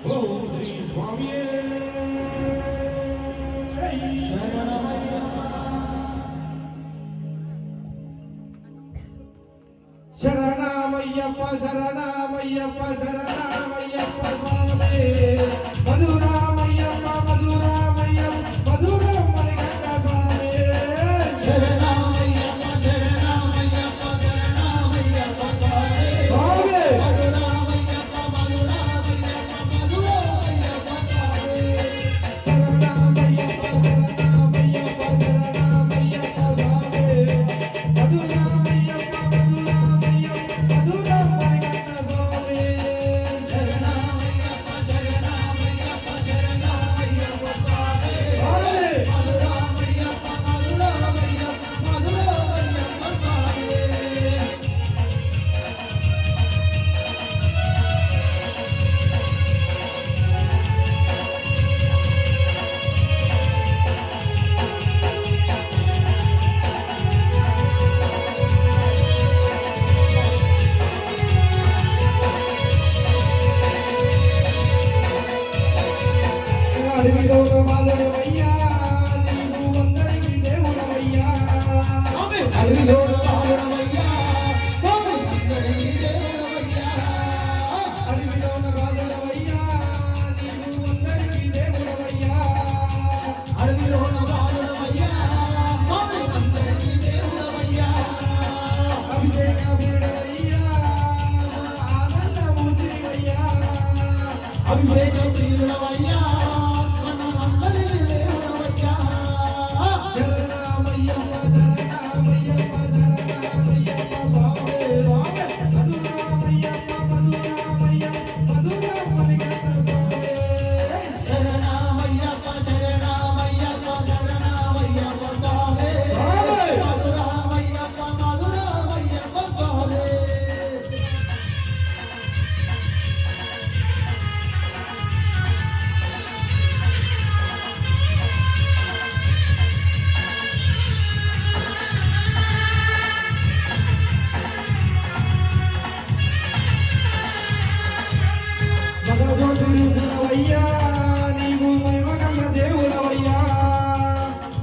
ఓం శ్రీ స్వామియే శరణమయ్యప్ప శరణమయ్యప్ప శరణమయ్యప్ప స్వామి మధురామయ్యప్ప మధురామయ్యప్ప మధురమణికంఠ స్వామి శరణమయ్యప్ప శరణమయ్యప్ప శరణమయ్యప్ప స్వామి మధురామయ్యప్ప మధురామయ్యప్ప మధురామయ్యప్ప స్వామి శరణమయ్యప్ప శరణమయ్యప్ప శరణమయ్యప్ప స్వామి మధురామయ్యప్ప అభిషేక ప్రియుడవయ్యా మనమందరి దేవుడవయ్యా శరణమయ్యప్ప శరణమయ్యప్ప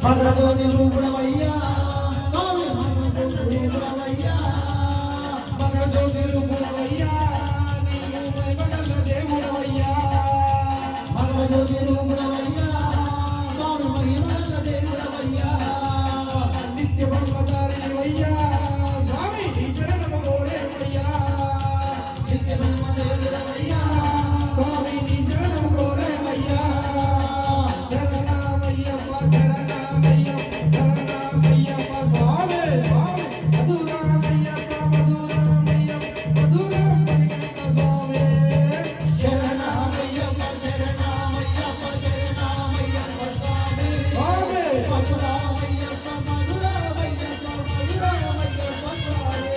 భద్రజ్యోతి రూపుడవయ్యా స్వామి భద్రజ్యోతి రూపుడవయ్యా భద్రజ్యోతి రూపుడవయ్యా నీవు మహిమగల దేవుడవయ్యా భద్రజ్యోతి రూపుడవయ్యా స్వామి మహిమగల దేవుడవయ్యా నిత్య బ్రహ్మచారివయ్యా స్వామి నీ శరణము కోరేమయ్యా నిత్య బ్రహ్మదేవుడవయ్యా స్వామి నీ శరణము కోరేమయ్యా శరణమయ్యప్ప శరణమయ్యప్ప శరణమయ్యప్ప స్వామి స్వామి మధురామయ్యప్ప మధురామయ్యప్ప మధురామయ్యప్ప స్వామి శరణమయ్యప్ప శరణమయ్యప్ప శరణమయ్యప్ప స్వామి స్వామి మధురామయ్యప్ప మధురామయ్యప్ప మధురామయ్యప్ప స్వామి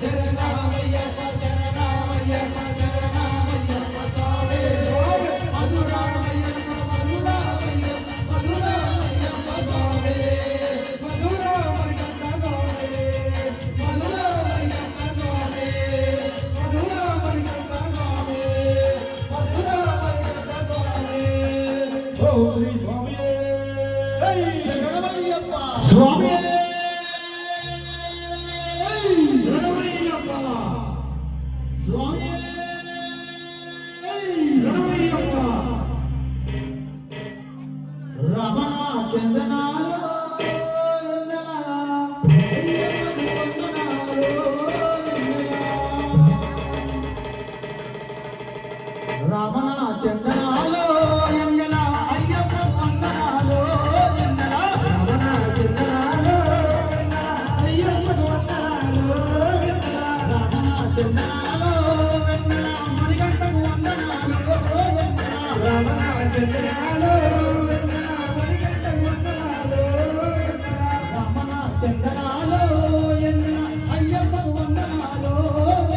శరణమయ్యప్ప శరణమయ్యప్ప శరణమయ్యప్ప స్వామి మధురామయ్యప్ప మధురామయ్యప్ప మధురామయ్యప్ప స్వామి మధురామయ్యప్ప స్వామి మధురామయ్యప్ప స్వామి మధురామయ్యప్ప స్వామి మధురామయ్యప్ప స్వామి ఓ శ్రీ స్వామి శరణమయ్యప్ప స్వామి శరణమయ్యప్ప స్వామి శరణమయ్యప్ప రమణ చందనాలు రమణ చందనాలు ఎన్నెల అయ్యప్ప వందనాలు ఎన్నెల రమణ చందనాలు అయ్యప్ప వందనాలు రమణ చందనాలు వెన్నెల మణికంఠకు వందనాలు ఎన్నెల రమణ చందనాలు మణికంఠ వందనాలు రమణ చందనాలు ఎన్నెల అయ్యప్పకు వందనాలు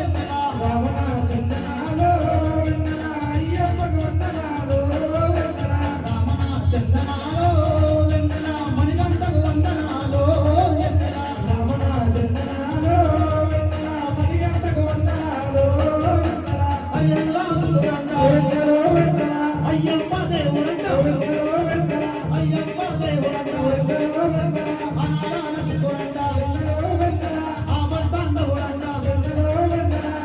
ఎన్నెల రమణ చందనాలు అయ్యప్ప వందనాలు రమణ చందనాలు వెన్నెల మణికంఠకు వందనాలు ఎన్నెల రమణ చందనాలు మణికంఠ వందనాలు అయ్యల్లా సురంగా అయ్యప్ప దేవుడంట అయ్యప్ప దేవుడంట అనారాయణ శివుడంట ఆపద్బాంధవుడంట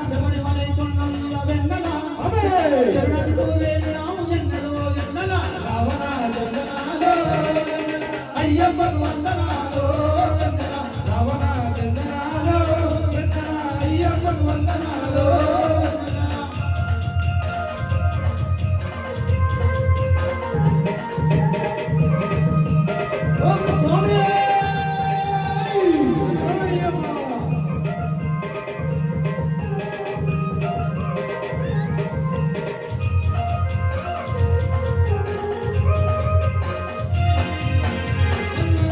శబరిమలై కొండల వెన్నెల శరణంటూ వేడి రాము ఎన్నెలో ఎన్నెల అయ్యప్పకు వందనాలు ఎన్నెల ఓ స్వామి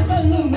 దైవం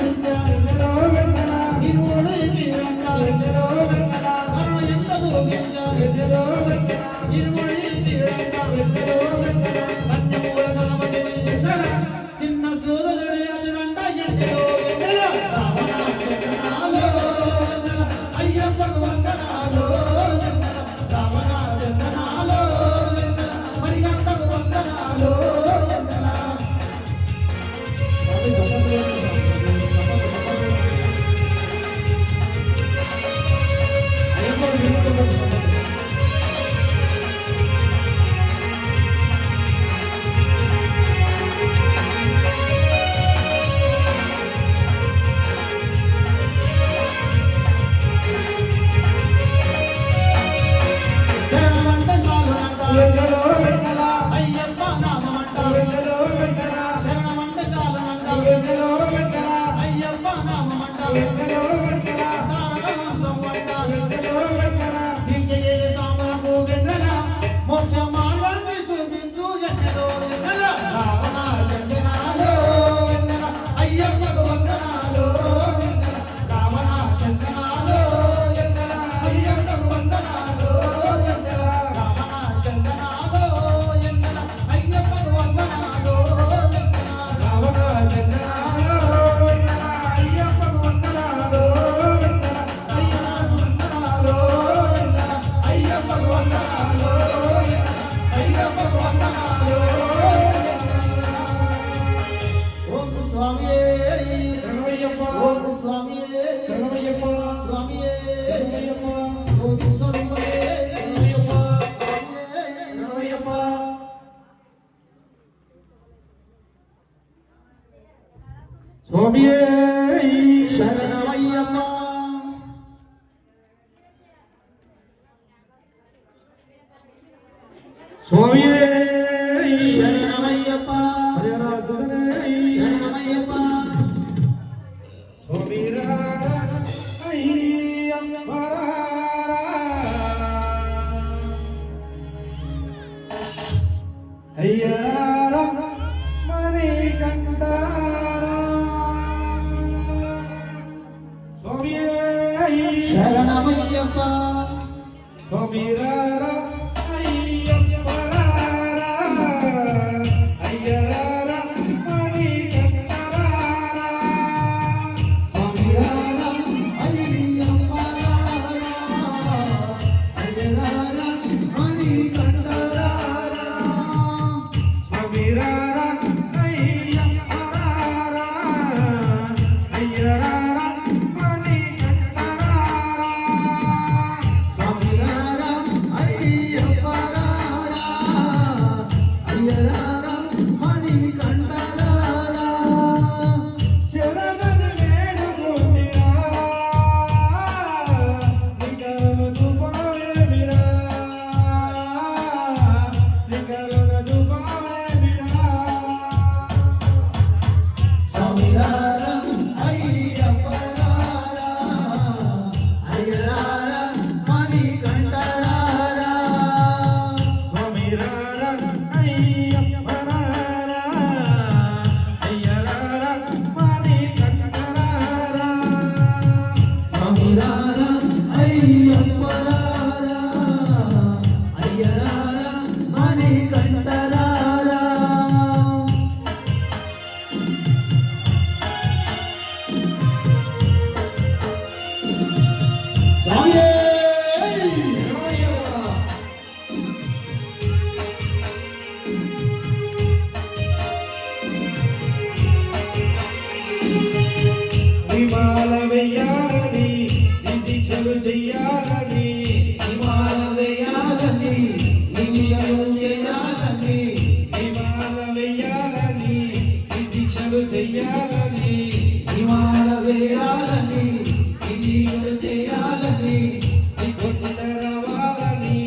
స్వామియే శరణమయ్యప్ప స్వామియే శరణమయ్యప్ప హరిరాజునే శరణమయ్యప్ప స్వామిరా అయ్యప్పరా అయ్యారా మణికంఠరా స్వామియే శరణమయ్యప్ప స్వామిరా అయ్యప్పరా అయ్యారా మణికంఠరా స్వామిరారం అయ్యప్పరారా అయ్యరారం మణికంఠరారా స్వామిరారా అయ్యప్పరారా అయ్యారా మణికంఠరా స్వామిరారం అయ్యప్పరారా అయ్యరారం మణికంఠరారా శరణని వేడుకుందిరా నికరుణ చూపావేమిరా నికరుణ చూపావేమిరా స్వామిరారం అయ్యప్పరారా అయ్యరారం మణికంఠరారా స్వామిరారా అయ్యప్పరారా అయ్యరారా మణికంఠరారా స్వామిరారం అయ్యప్పరారా అయ్యరారం మణికంఠరారా స్వామియే విమాల వెయ్యాలని దీక్షలు చెయ్యాలని హిమాల వేయాలని నిమిషము చేయాలని విమాల వెయ్యాలని దీక్షలు చెయ్యాలని హిమాల వేయాలని నిమిషము చేయాలని కొండ రావాలని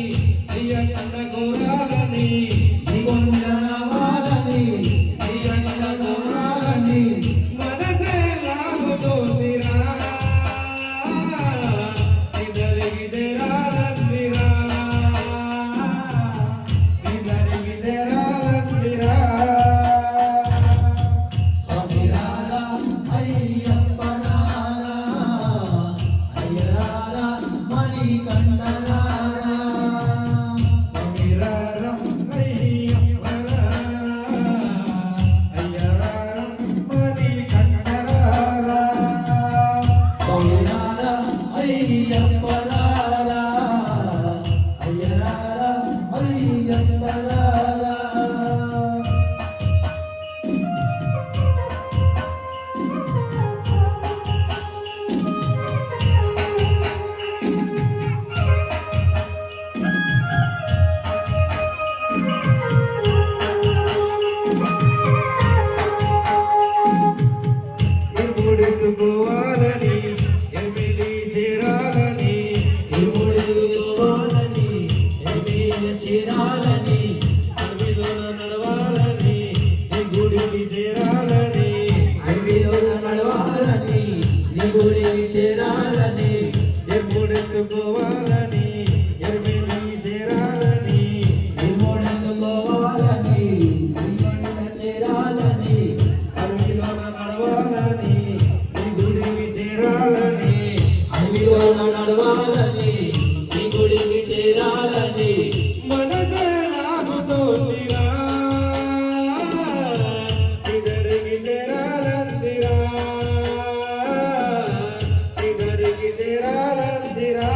అన్న కోరాలని నిగొండ రావాలని నిజంగా కోరాలని మనసే లాగుతోందిరా ఇదరికి తెరాలందిరా ఇదరికి తెరాలందిరా స్వామిరారా అయ్యప్పరారా అయ్యరారా మణికంఠరారా స్వామిరారం అయ్యప్పరారా అయ్యరారం మణికంఠరారా స్వామిరారా అయ్యప్పరారా అయ్యరారా అయ్యప్పరారా ఎప్పుడెత్తుకోవాలని ఎమిలి చేరాలని ఇముడిపోవాలని ఎమిల చిరాలని అడవిలోన నడవాలని నీ గుడికి చేరాలని అడవిలోన నడవాలని నీ గుడికి చేరాలని ఎప్పుడెత్తుకోవాలని ఎమిలి చేరాలని ఇముడిపోవాలని ఇముడిన చేరాలని అడవిలోన నడవాలని నీ గుడికి చేరాలని అడవిలోన నడవాలని నీ గుడికి చేరాలని మనసే లాగుతోందిరా ఇదరికి చేరాలందిరా ఇదరికి చేరాలందిరా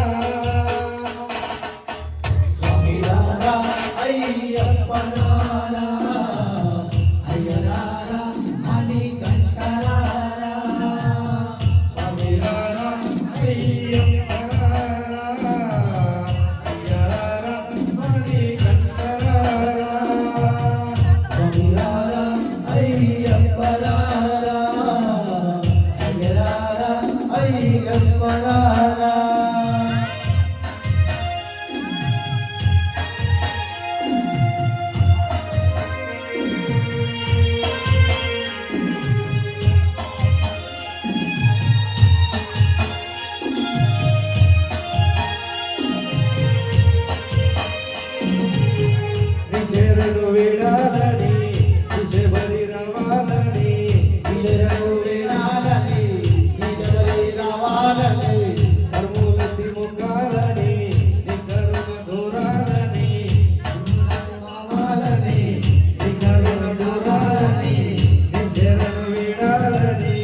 అయ్యప్పరారా శరణు వేడాలని శబరి రవాలని శరణు వేడాలని శబరి రావాలని కర్మూలతి ముఖాలని నీ కరుణ దూరాలని రావాలని నీ కరుణ దూరాలని నీ శరణు వేడాలని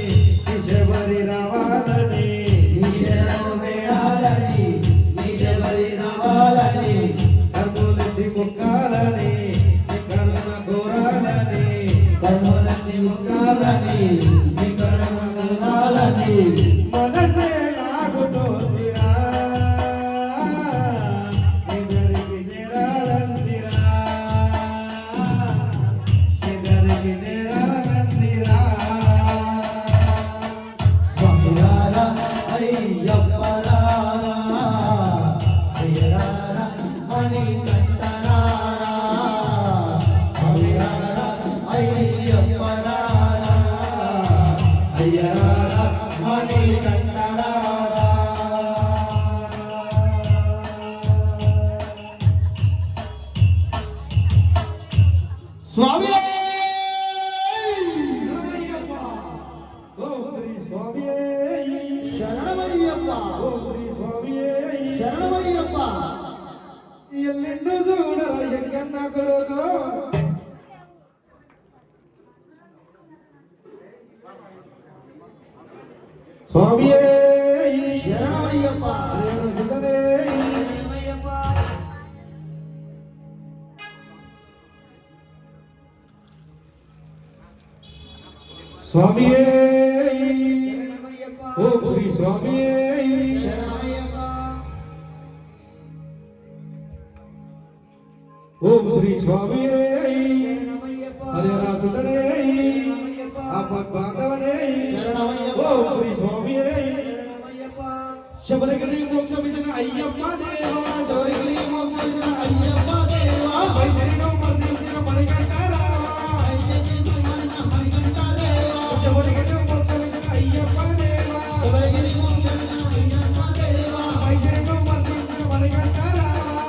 శబరి రవాలని శరణు వేడాలని శబరి రావాలని కర్మూలతి ముఖాలని నీ కరుణ దూరాలని కర్మలన్నీ ముగ్గాలని నీ కరుణ కలగాలని మనసే లాగుతోందిరా నిదరికి చేరాలందిరా నిదరికి చేరాలందిరా స్వామిరారా అయ్యప్పరారా అయ్యరారా మణి కంఠరారా స్వామిరారా అయ్యప్పరారా అయ్యరారా మణి కంఠరారా స్వామి శరణమయ్యప్ప ఓం శ్రీ స్వామియే శరణమయ్యప్ప ఓం శ్రీ స్వామియే శరణమయ్యప్ప ఎల్లెన్నో చూడరా ఎంకన్న కొడుకు స్వామియే శరణమయ్యప్ప హరిహర సుతనే స్వామియే ఓం శ్రీ స్వామియే శరణమయ్యప్ప ఓం శ్రీ స్వామియే హరిహర సుతనే ఆపద్బాంధవనే ఓం శ్రీ స్వామియే శబరిగిరి మోక్షమిచిన అయ్యప్ప దేవా శబరిగిరి మోక్షమిచిన అయ్యప్ప దేవా వైద్యునిలో మర్దించిన మణికంఠరావా శబరిగిరి మోక్షమిచిన అయ్యప్ప దేవా శబరిగిరి మోక్షమిచిన అయ్యప్ప దేవా వైద్యునిలో మర్దించిన మణికంఠరావా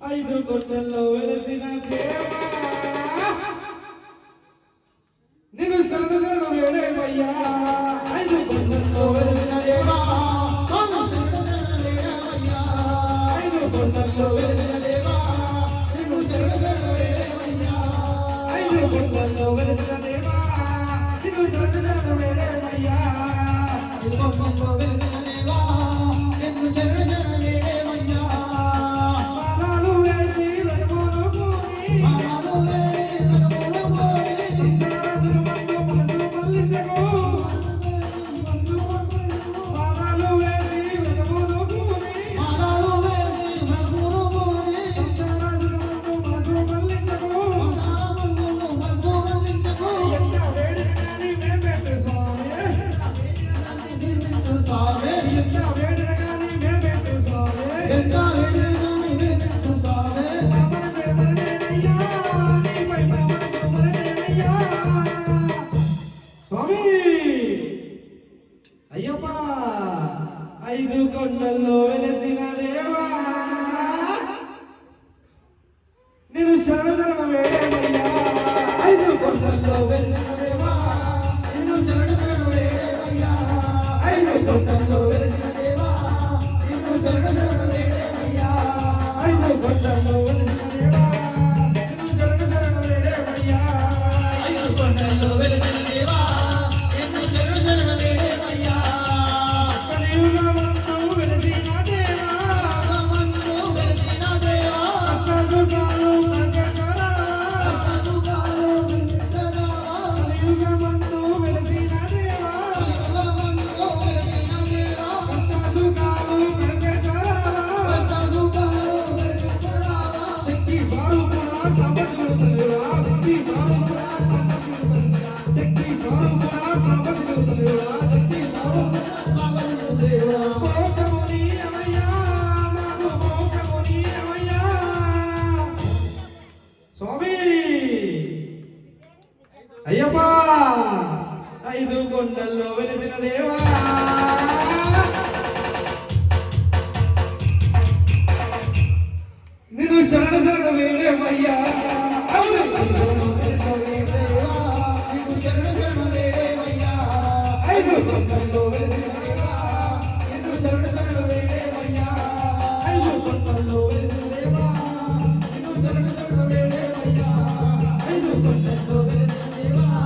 ఐదు కొండల్లో వెలసిన దేవా నేను శరణ శరణ వేడేవయ్యా ఐదు కొండల్లో వెలసిన దేవా ఐదు కొండల్లో వెలసిన దేవా ఐదు కొండల్లో వెలసిన దేవా నిన్ను శరణ శరణ వేడేవయ్యా పాదాలు వేసి వెలుగులు పూని సింగారసులు మందు మనసు మల్లించకు పాదాలు వేసి వెలుగులు పూని సింగారసులు మందు మనసు మల్లించకు ఎంత వేడిగాని మేమెట్టు స్వామి ఎంత వేడిగాని మేమెట్టు స్వామి పాపన చేతనేనయ్యా నీపై పాపన చూపలేనయ్యా స్వామి అయ్యప్ప ఐదు కొండల్లో వెలసిన దేవా నేను శరణ శరణ వేడేవయ్యా ఐదు కొండల్లో వెలసిన దేవా నిన్ను శరణ శరణ వేడేవయ్యా ఐదు కొండల్లో వెలసిన దేవా నిన్ను శరణ శరణ వేడేవయ్యా ఐదు కొండల్లో వెలసిన దేవా నిన్ను శరణ శరణ వేడేవయ్యా ఐదు కొండల్లో వెలిసిన దేవా ఎన్ను శరణ వేడేవయ్యా కలియుగమందు వెలసిన దేవా మోక్షము నీవయ్యా మాకు మోక్షము నీవయ్యా స్వామి అయ్యప్ప ఐదు కొండల్లో వెలిసిన దేవా నిన్ను శరణ శరణ వేడేవయ్యా ఐదు కొండల్లో వెలిసిన దేవా నిన్ను శరణ శరణ వేడేవయ్యా ఐదు కొండల్లో వెలిసిన దేవా నిన్ను శరణ శరణ వేడేవయ్యా ఐదు కొండల్లో వెలిసిన దేవా నిన్ను శరణ శరణ వేడేవయ్యా ఐదు కొండల్లో వెలిసిన దేవా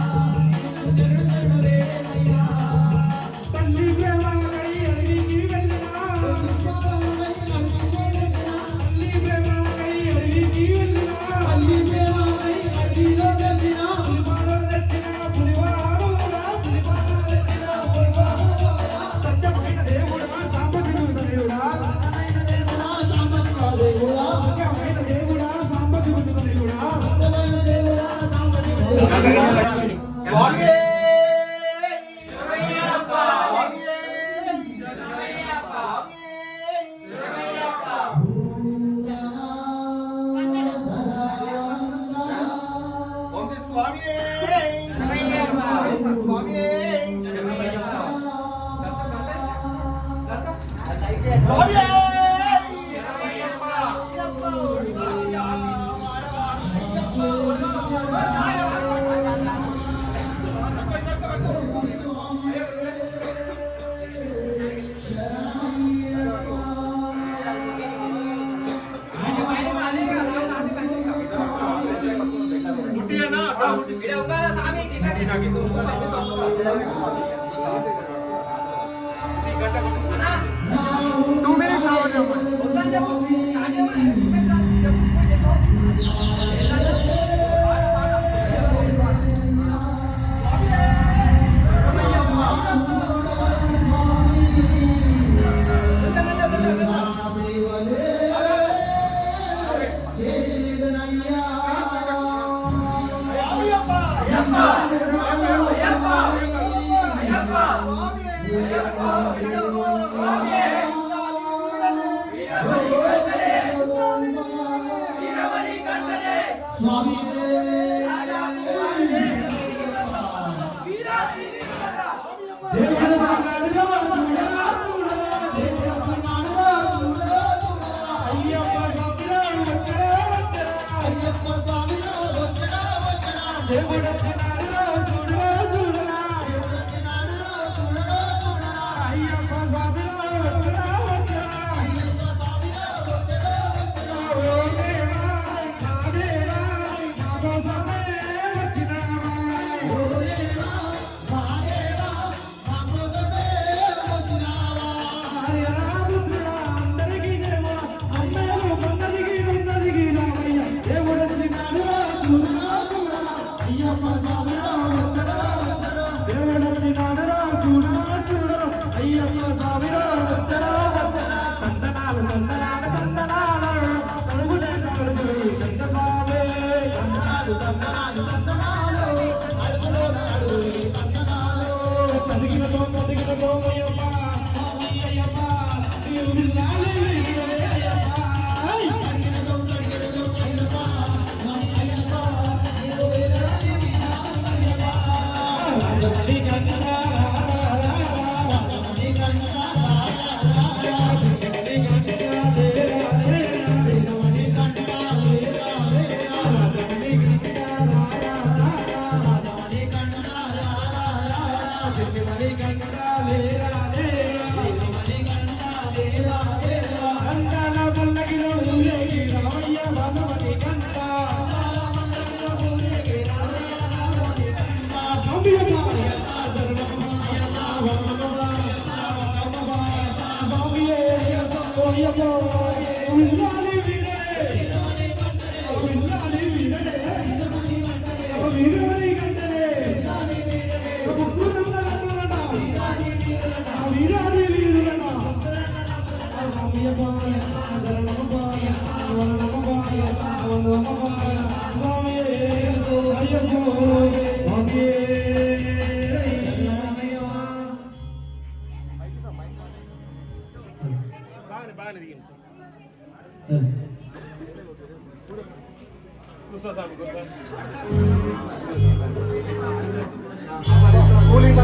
నిన్ను శరణ శరణ వేడేవయ్యా తల్లి ప్రేమకై అడిగి వెళ్ళినా తల్లి ప్రేమకై అడిగి వెళ్ళినా తల్లి ప్రేమకై అడిగిలో వెళ్ళినా పులివాడు తెచ్చినా పులివాడురా పులివాడు తెచ్చినా పులివాడురా సత్యమైన దేవుడా సాంబశివుడు దేవుడా సత్యమైన దేవుడా సాంబశివుడు దేవుడా సత్యమైన దేవుడా సాంబశివుడు దేవుడా సత్యమైన దేవుడా సాంబశివుడు స్వామి స్వామి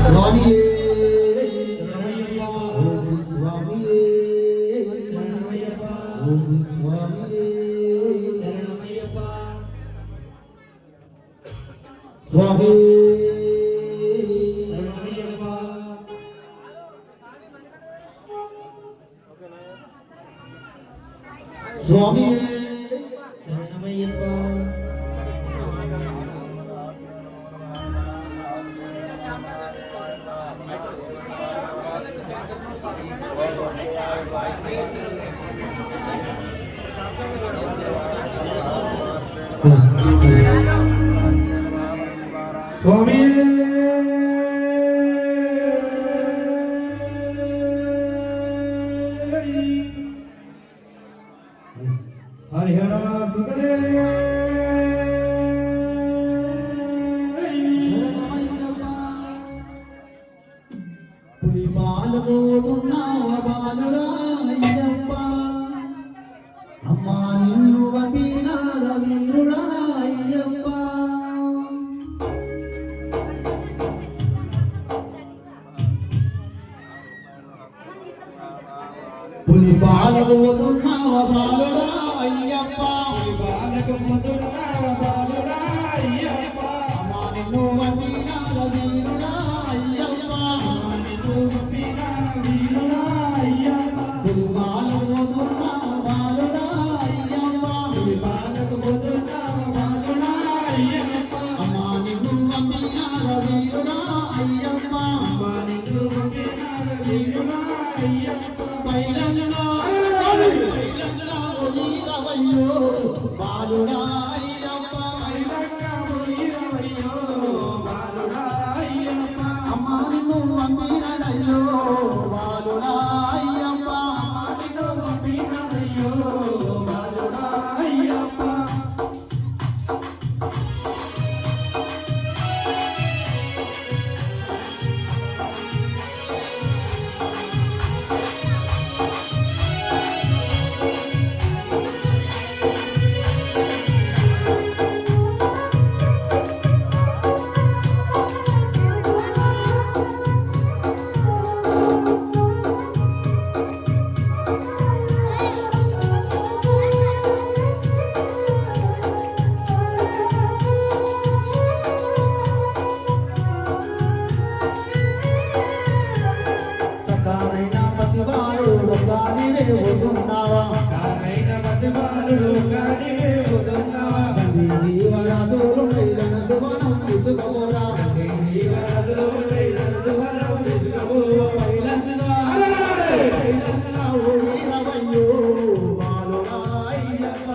స్వామి స్వామి స్వామి స్వామి హరిహర సుతదే పులి బాలుడు ఉన్నావ బాలుడా అయ్యప్ప అమ్మా నిన్ను వపినాద వీరుడా అయ్యప్ప పులి బాలుడు ఉన్నావ బాలుడా అయ్యప్ప అమ్మా నిన్ను వపినాద వీరుడా అయ్యప్ప పులి బాలుడు ఉన్నావ బాలుడా అయ్యప్ప అమ్మా నిన్ను వపినాద వీరుడా అయ్యప్ప పైలంగా వీరవయ్యో బాలుడా అయ్యప్ప అమ్మా నిన్ను వపినాదయ్యో బాలుడా అయ్యప్ప సకారైన పసివాడు ఒకానివే వదున్నావా బండి జీవరాజులైన సువనం ఇసుకపోరా పైలంగా ఓ వీరవయ్యో బాలుడా అయ్యప్ప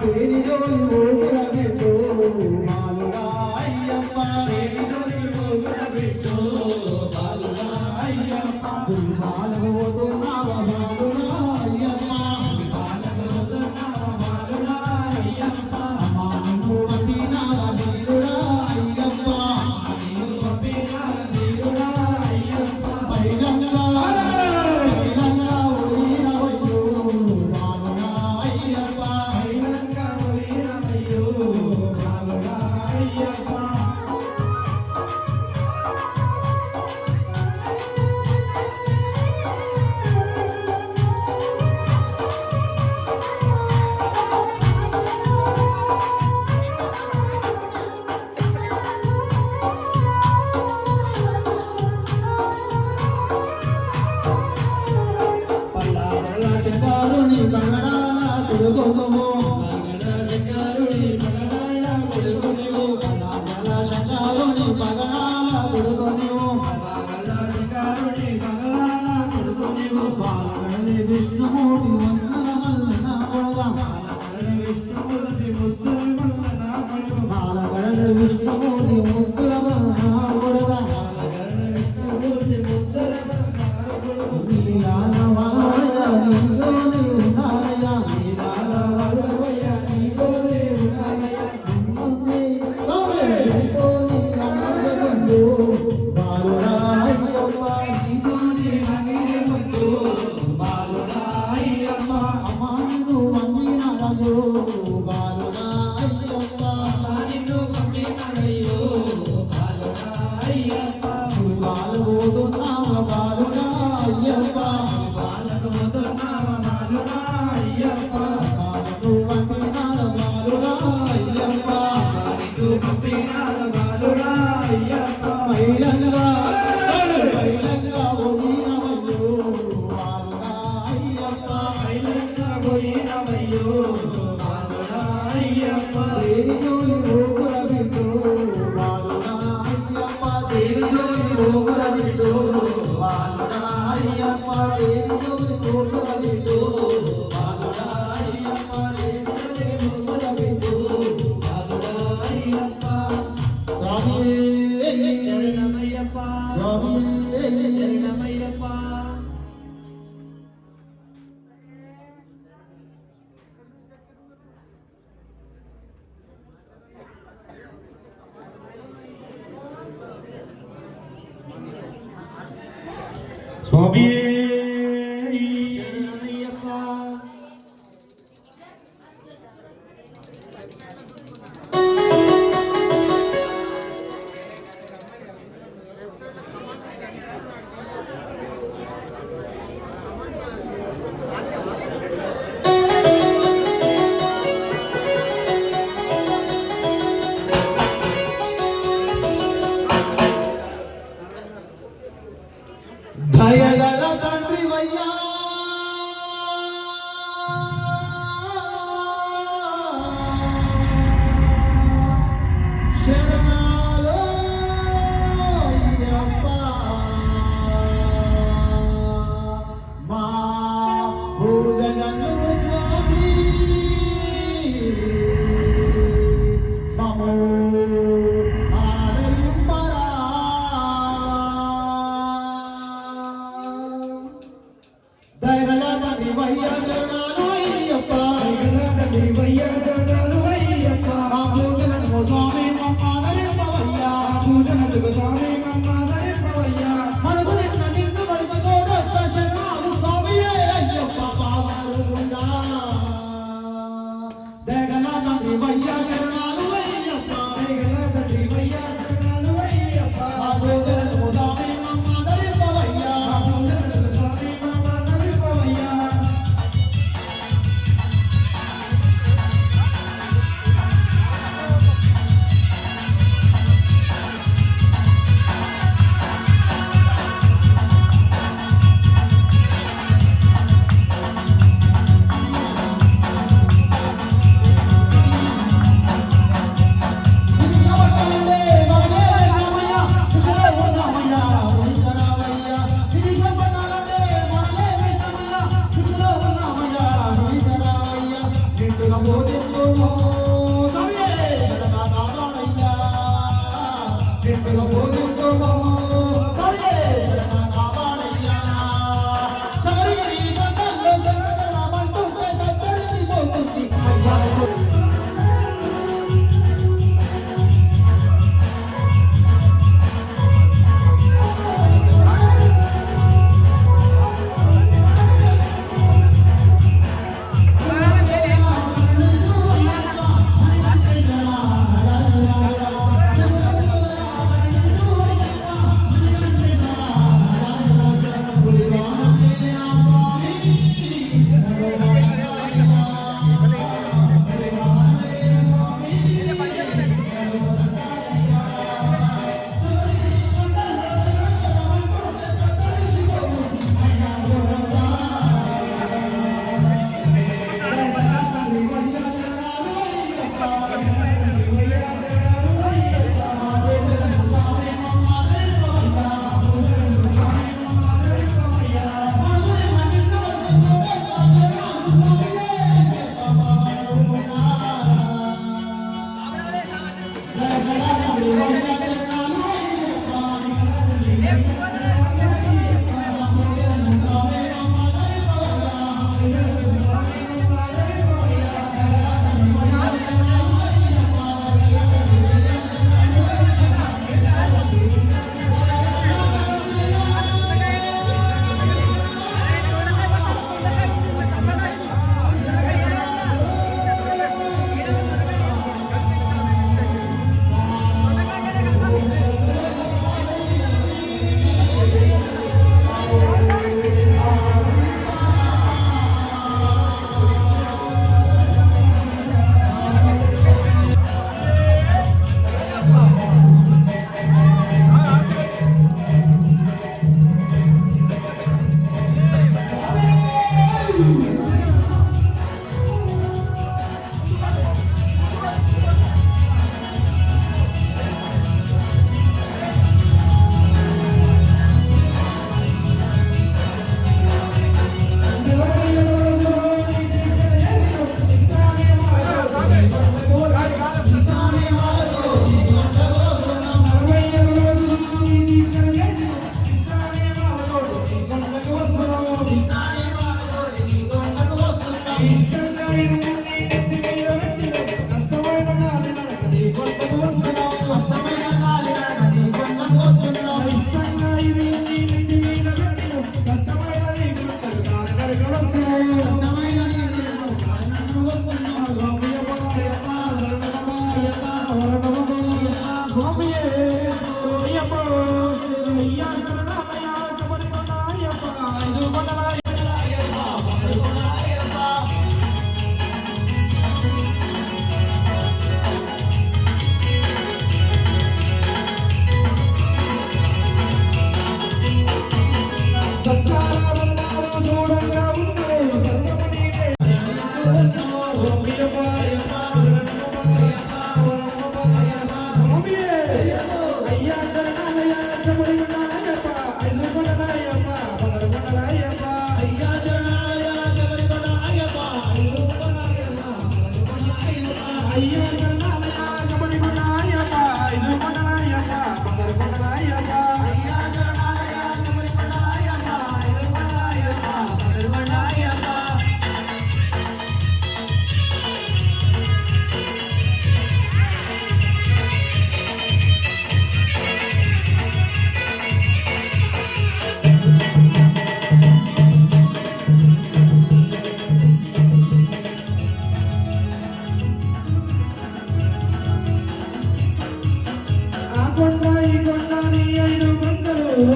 దేనిలో ఓగురగెట్టో బాలుడా అయ్యప్ప పులి బాలుడు ఉన్నావ బాలుడా అయ్యప్ప అమ్మా నిన్ను వపినాద వీరుడా అయ్యప్ప పైలంగా ఓ వీరవయ్యో బాలుడా అయ్యప్ప పాల్గొతున్నావ బాలుడా అయ్యప్ప పాలకుతున్నావ బాలుడా అయ్యప్ప పాలకు వండినాల బాలుడా అయ్యప్ప నీకు పంపినాల బాలుడా అయ్యప్ప మైలంగా పోయినవయ్యో బాలుడా అయ్యప్ప మైలంగా పోయినవయ్యో బాలుడా అయ్యప్ప దేనిలోని ఓకురవిందో బాలుడా అయ్యప్ప దేనిలోని ఓకురవిందో బాలుడా అయ్యప్ప దేనిలోని ఓకురవిందో బాలుడా అయ్యప్ప దేనిలోని ఓకురవిందో బాలుడా అయ్యప్ప స్వామి శరణమయ్యప్ప స్వామి శరణమయ్యప్ప స్వామి శరణమయ్యప్ప దయగల తండ్రివయ్యా శరణాలో అయ్యప్ప మా పూజలను స్వామి మమో దయగల వయ్యా శరణాలు అయ్యప్ప వయ్యా శరణాలు అయ్యప్ప మా పూజలను స్వామి మమ్మాదరింపవయ్యా పూజనకు స్వామి మమ్మాదరింపవయ్యా మనసు నిన్న నిన్ను మనసు తోడొచ్చ శరణాలు స్వామియే అయ్యప్ప పావరుడా దయగల వయ్యా శరణాలు అయ్యప్ప వయ్యా శరణాలు అయ్యప్ప మా పూజలను స్వామి మమ్మాదరింపవయ్యా పూజనకు స్వామి మమ్మాదరింపవయ్యా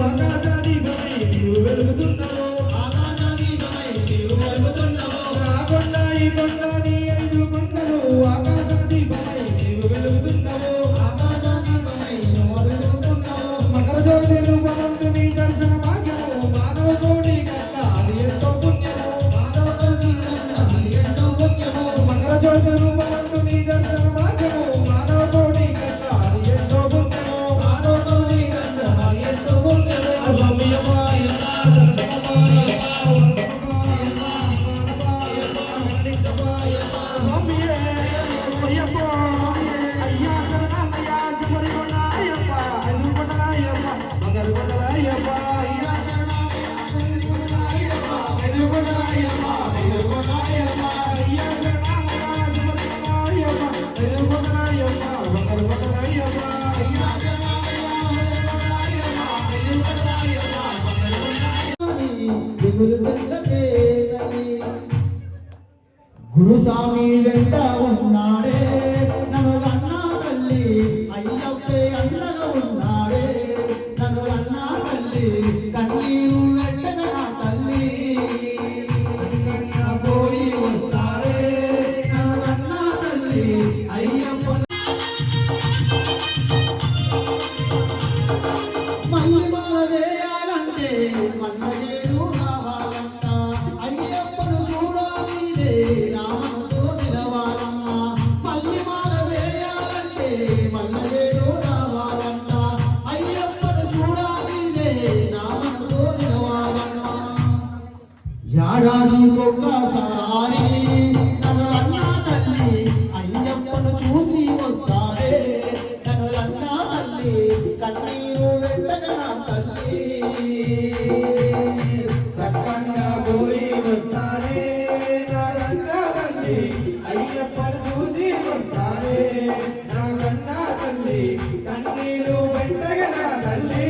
ఆకాశదీపమై నీవు వెలుగుతున్నావు ఆకాశదీపమై నీవు వెలుగుతున్నావు ఆ కొండ ఈ కొండ నీ ఐదు కొండలు ఆకాశదీపమై నీవు వెలుగుతున్నావు ఆకాశదీపమై నీవు వెలుగుతున్నావు మకర జ్యోతి రూపమందు నీ దర్శన భాగ్యము మానవ కోటి కన్నా అది ఎంతో పుణ్యము మానవుని కన్నా అది ఎంతో ముఖ్యము మకర జ్యోతి రూపమందు నీ దర్శన భాగ్యము మానవ కోటి కన్నా అది ఎంతో పుణ్యము మానవుని కన్నా అది ఎంతో ముఖ్యము గురుస్వామి వెంట ఉన్నాడే నన్ను అన్నా తల్లి అయ్యప్పే అండగా ఉన్నాడే నన్ను అన్నా తల్లి కన్నీరు వెంటగా నా తల్లి పోయి వస్తాడే నన్ను అన్నా తల్లి అయ్యప్ప మళ్ళీ మాల వేయాలంటే మన్నయేడు రావాలంట అయ్యప్పను చూడాలిదే నా మనసు నిలవాలమ్మా మళ్ళీ మాల వేయాలంటే మన్నయేడు రావాలంట అయ్యప్పను చూడాలిదే నా మనసు నిలవాలమ్మా ఏడాదికొక్కసారి నన్ను అన్నా తల్లి అయ్యప్పను చూసి వస్తాడే నన్ను అన్నా తల్లి కన్నీరు వెంటగా నా తల్లి సక్కంగా పోయి వస్తారే నా గంగా తల్లి అయ్యప్పను చూసి వస్తారే నా గంగా తల్లి కన్నీరు వెంటగా నా తల్లి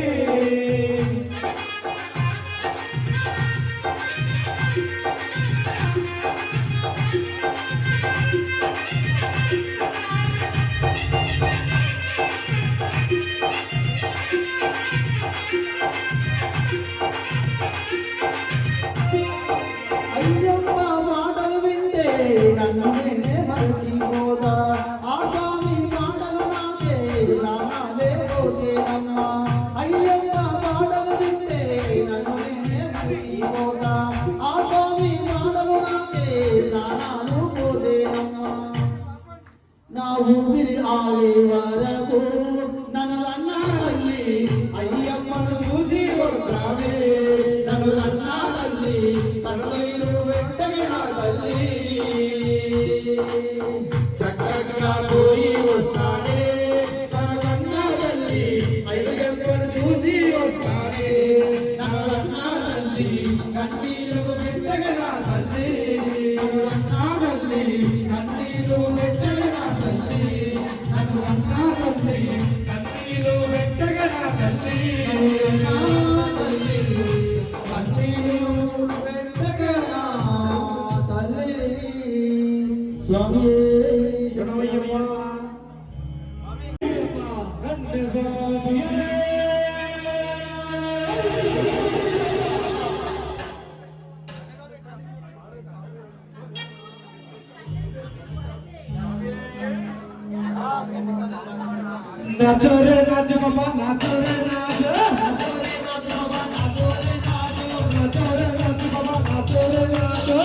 అయ్యప్ప మాటలు వింటే నన్ను నేనే మరచిపోతా ఆ స్వామి మాటలు నాకే ప్రాణాలే పోసేనమ్మా అయ్యప్ప మాటలు వింటే నన్ను నేనే మరచిపోతా ఆ స్వామి మాటలు నాకే ప్రాణాలు పోసేనమ్మా నా ఊపిరి ఆడే వరకు నన్ను అన్నా తల్లి అయ్యప్పను చూసి వస్తావే నన్ను అన్నా తల్లి కన్నీరు వెంటనే నా తల్లి చక్కగా పోయి వస్తానే నా గంగా తల్లి అయ్యప్పను చూసి వస్తానే నన్ను అన్నా తల్లి కన్నీరు వెంటనే నా తల్లి నన్ను అన్నా తల్లి కన్నీరు వెంటనే నా తల్లి నన్ను అన్నా తల్లి కన్నీరు వెంటగా నా తల్లి స్వామి శరణమయ్యప్ప గంటే స్వామియే नाचो रे नाच बाबा नाचो रे नाच नाचो रे नाच बाबा नाचो रे नाच नाचो रे नाच बाबा नाचो रे नाच नाचो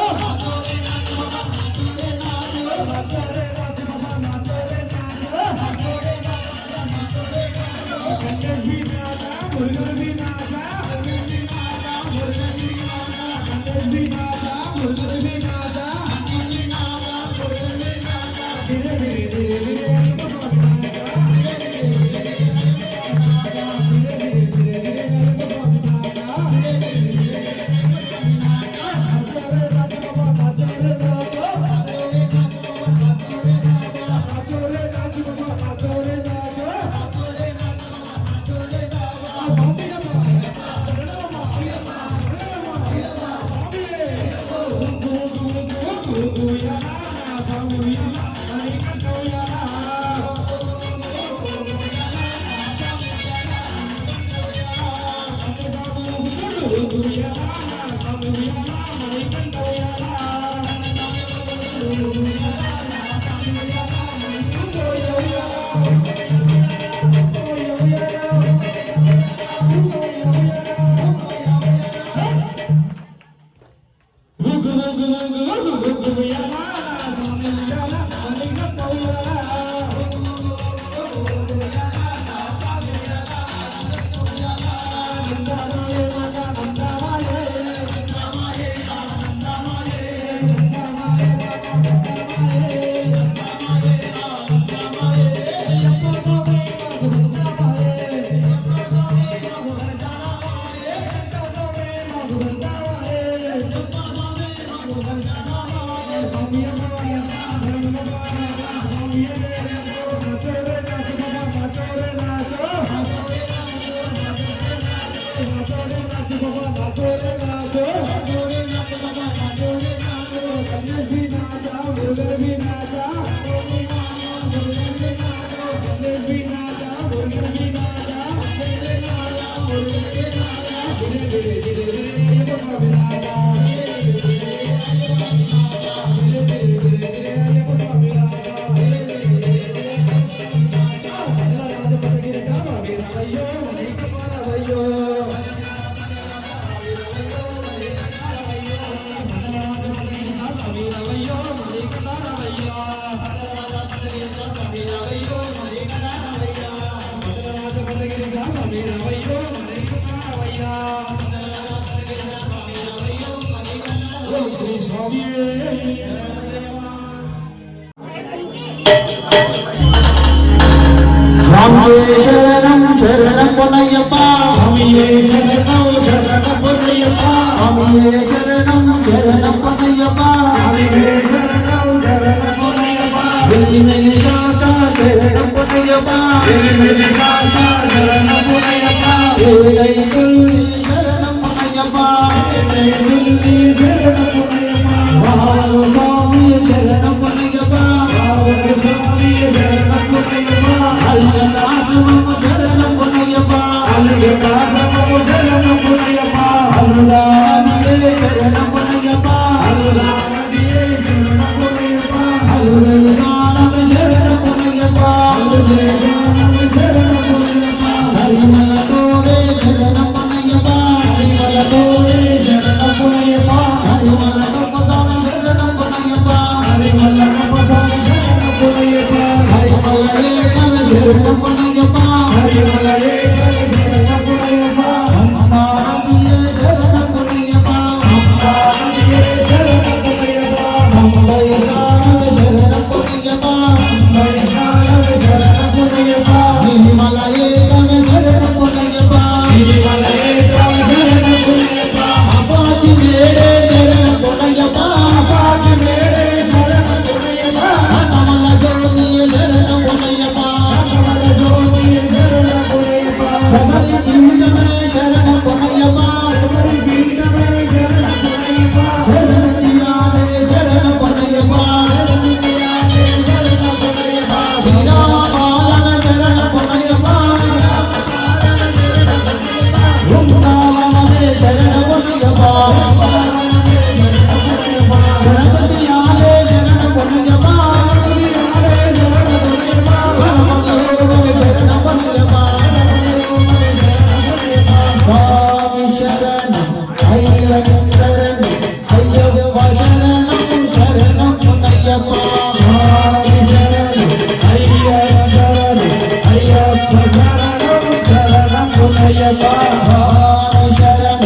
रे नाच बाबा नाचो रे नाच नाचो रे नाच बाबा नाचो रे नाच नाचो रे नाच बाबा नाचो रे नाच गणेश भी नाचा मुर्गन भी नाचा गणेश भी नाचा मुर्गन भी नाचा गणेश भी नाचा मुर्गन भी नाचा गणेश भी नाचा मुर्गन भी नाचा धीरे धीरे धीरे धीरे స్వామియే శరణం శరణం పొన్నయ్యప్ప స్వామియే శరణం శరణం పొన్నయ్యప్ప స్వామియే శరణం శరణం పొన్నయ్యప్ప స్వామియే శరణం శరణం పొన్నయ్యప్ప వెల్లి వెల్లి కాక శరణం పొన్నయ్యప్ప వెల్లి వెల్లి కాక శరణం పొన్నయ్యప్ప ఏడై తుల్లి శరణం పొన్నయ్యప్ప ఏడై తుల్లి శరణం పొన్నయ్యప్ప భావ స్వామి శరణం పొన్నయ్యప్ప భావ స్వామి శరణం పొన్నయ్యప్ప అల్లాహు శరణం పొన్నయ్యప్ప అల్లాహు శరణం పొన్నయ్యప్ప అల్లాహే శరణం పొన్నయ్యప్ప అల్లాహే శరణం పొన్నయ్యప్ప అల్లాహే శరణం పొన్నయ్యప్ప అల్లాహే శరణం పొన్నయ్యప్ప హరిమల తోడే శరణం పొన్నయ్యప్ప హరిమల తోడే శరణం పొన్నయ్యప్ప హరిమల తోడే శరణం పొన్నయ్యప్ప హరిమల తోడే శరణం పొన్నయ్యప్ప హరిమల శరణం పొన్నయ్యప్ప హరిమల శరణం పొన్నయ్యప్ప అమ్మాయే శరణం పొన్నయ్యప్ప అమ్మాయే శరణం పొన్నయ్యప్ప అమ్మాయే శరణం పొన్నయ్యప్ప అమ్మాయే శరణం పొన్నయ్యప్ప హరిమల శరణం పొన్నయ్యప్ప హరిమల శరణం పొన్నయ్యప్ప అపాచి మేడే శరణం పొన్నయ్యప్ప అపాచి మేడే శరణం పొన్నయ్యప్ప అనమల జ్యోతి శరణం పొన్నయ్యప్ప శబరి పీఠమే శరణం పొన్నయ్యప్ప శబరి పీఠమే శరణం పొన్నయ్యప్ప శరణియాలే శరణం పొన్నయ్యప్ప శరణియాలే శరణం పొన్నయ్యప్ప శ్రీరామపాలన శరణం పొన్నయ్యప్ప బృందావనమే శరణం పొన్నయ్యప్ప శరణియాలే శరణం పొన్నయ్యప్ప శరణం పొన్నయ్యప్ప స్వామి శరణం అయ్యప్ప శరణం అయ్యప్ప శరణం శరణం పొన్నయ్యప్ప స్వామి శరణం అయ్యప్ప శరణం అయ్యప్ప శరణం శరణం పొన్నయ్యప్ప స్వామి శరణం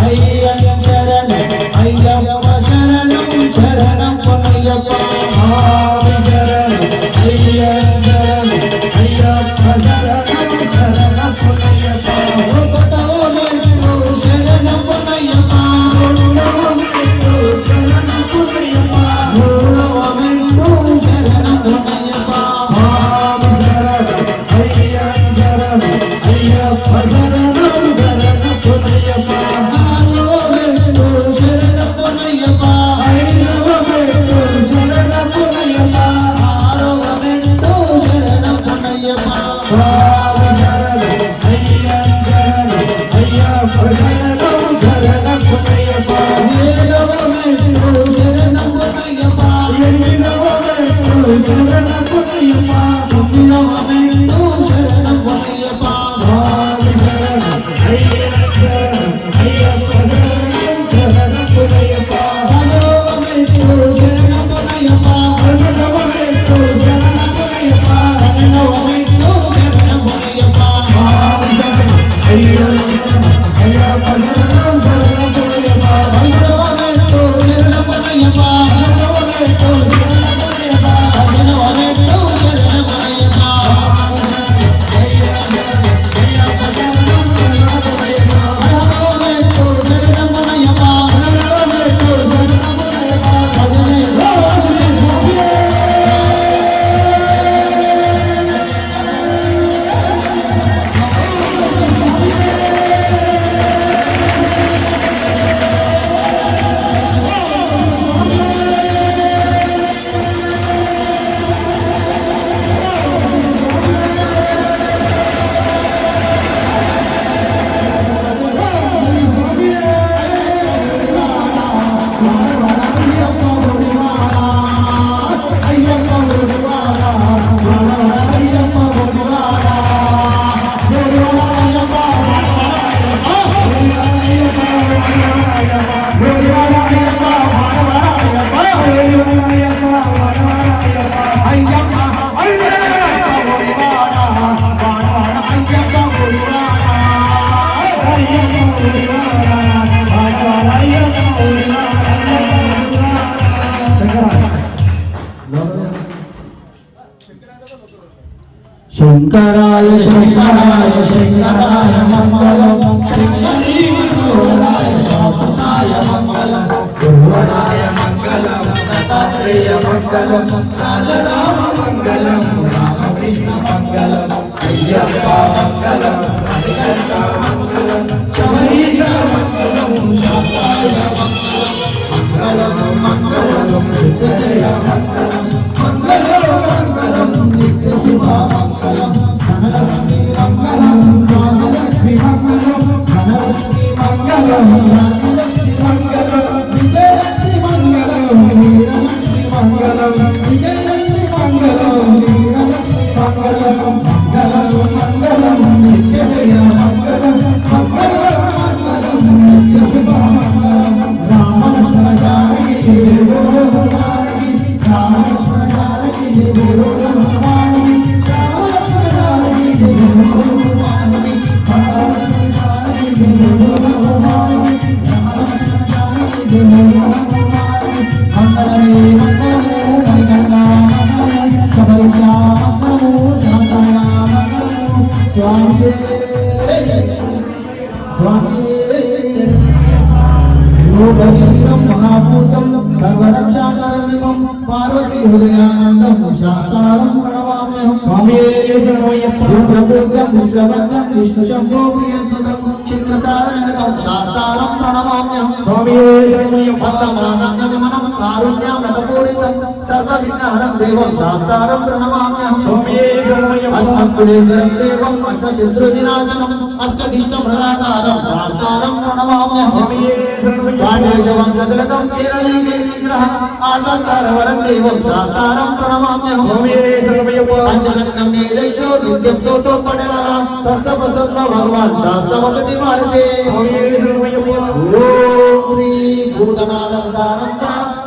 అయ్యప్ప శరణం అయ్యప్ప శరణం శరణం పొన్నయ్యప్ప స్వామి శరణం అయ్యప్ప శరణం అయ్యప్ప శరణం శరణం పొన్నయ్యప్ప శరణం పొన్నయ్యప్ప శరణం పొన్నయ్యప్ప శరణం పొన్నయ్యప్ప స్వామి శరణం అయ్యప్ప శరణం అయ్యప్ప శరణం శరణం పొన్నయ్యప్ప శరణం పొన్నయ్యప్ప శరణం పొన్నయ్యప్ప శరణం పొన్నయ్యప్ప స్వామి శరణం అయ్యప్ప శరణం అయ్యప్ప శరణం శంకరాయ శంకరాయ శంకరాయ మంగళం శంకరీ గురువరాయ శాసనాయ మంగళం గురువరాయ మంగళం దత్తాత్రేయ మంగళం రాజరామ మంగళం రామకృష్ణ మంగళం అయ్యప్ప మంగళం హరికంఠ మంగళం శబరీశ మంగళం శాస్త్రాయ మంగళం మంగళం మంగళం విజయ మంగళం మంగళం మంగళం నిత్య శుభ మంగళం ధనలక్ష్మి మంగళం రామలక్ష్మి మంగళం ధనలక్ష్మి మంగళం రామలక్ష్మి మంగళం విజయలక్ష్మి మంగళం వీరలక్ష్మి మంగళం విజయలక్ష్మి మంగళం వీరలక్ష్మి మంగళం మంగళం మంగళం నిత్య జయ మంగళం మంగళం మంగళం నిత్య శుభ మంగళం రామలక్ష్మణ జానకి రామలక్ష్మణ జానకి महाभूतं सर्वरक्षाकरमिमं पार्वती हृदयानन्दं शास्तारं प्रणमाम्यहं स्वामी प्रभुजं विश्ववन्दं विष्णुशम्भो प्रियसुतं चित्रसारनिरतं शास्तारं प्रणमाम्यहं स्वामी भक्तमानन्दगमनं कारुण्यामृतपूरितं सर्वविघ्नहरं देवं शास्तारं प्रणमाम्यहं स्वामी अस्मत्कुलेश्वरं देवं अष्टशत्रुविनाशनम् अष्टदिष्टप्रदातारं शास्तारं प्रणमाम्यहं पाण्डेशवंशतिलकं केरळे गिरिनिग्रहम् आलङ्कारवरं देवं शास्तारं प्रणमाम्यहं पञ्चरत्नं नीलेशो नित्यं सोतोपटलः तस्य प्रसन्न भगवान् शास्त्रवसति मानसे ॐ श्री भूतनाथ सदानन्द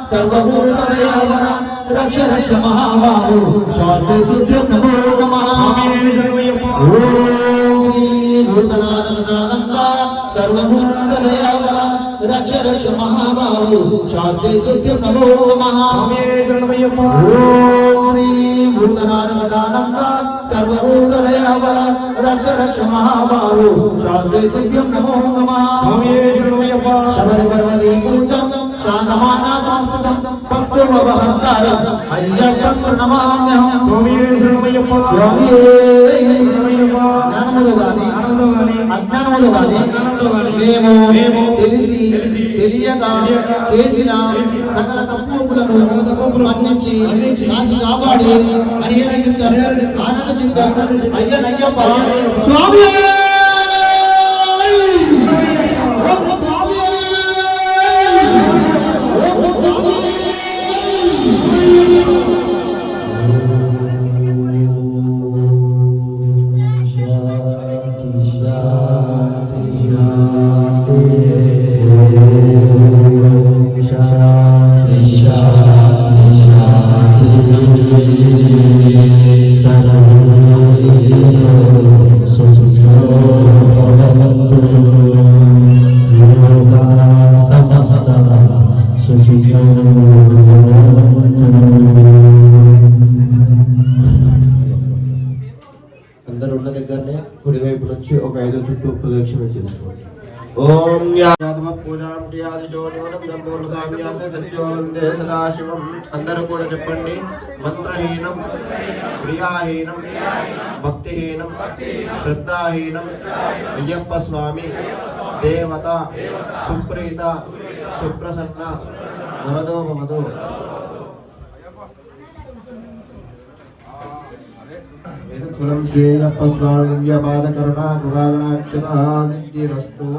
सर्वभूतदयावर रक्ष रक्ष महाबाहो शास्त्रे शुद्ध्यं नमो नमः ॐ श्री भूतनाथ सदानन्द सर्वभूतदयावर रक्ष रक्ष महाबाहो शास्त्रे शुद्ध्यं नमो नमः ॐ श्री भूतनाथ सदानन्द सर्वभूतदयावर रक्ष रक्ष महाबाहो शास्त्रे शुद्ध्यं नमो नमः शबरिपर्वते पूजं शान्तमाना संस्थितं भक्तमवहङ्कारं अय्यप्पं प्रणमाम्यहं स्वामी జ్ఞానములు గాని అజ్ఞానములు గాని మేము తెలిసి తెలియక చేసిన సకల తప్పులను మన్నించి కాచి కాపాడి హరిహర చింత ఆనంద చింత అయ్యనయ్యప్ప స్వామి Sarva ओम यादव पूजा टियादिशोनिवनं ब्रह्मोलकाम्यात् सत्योन्ते सदाशिवं अंदर కూడా చెప్పండి మంత్రహీనం క్రియాహీనం భక్తిహీనం శ్రద్ధాహీనం అయ్యప్ప స్వామి దేవత సుప్రీత సుప్రసన్న వరదో భవతు ఏతత్ఫలం శ్రీయప్ప స్వామి దివ్యపాదకరుణ కృపాగణాక్షత సిద్ధిరస్తు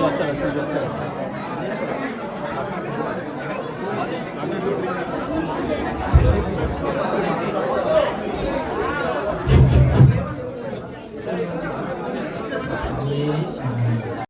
వస్తారు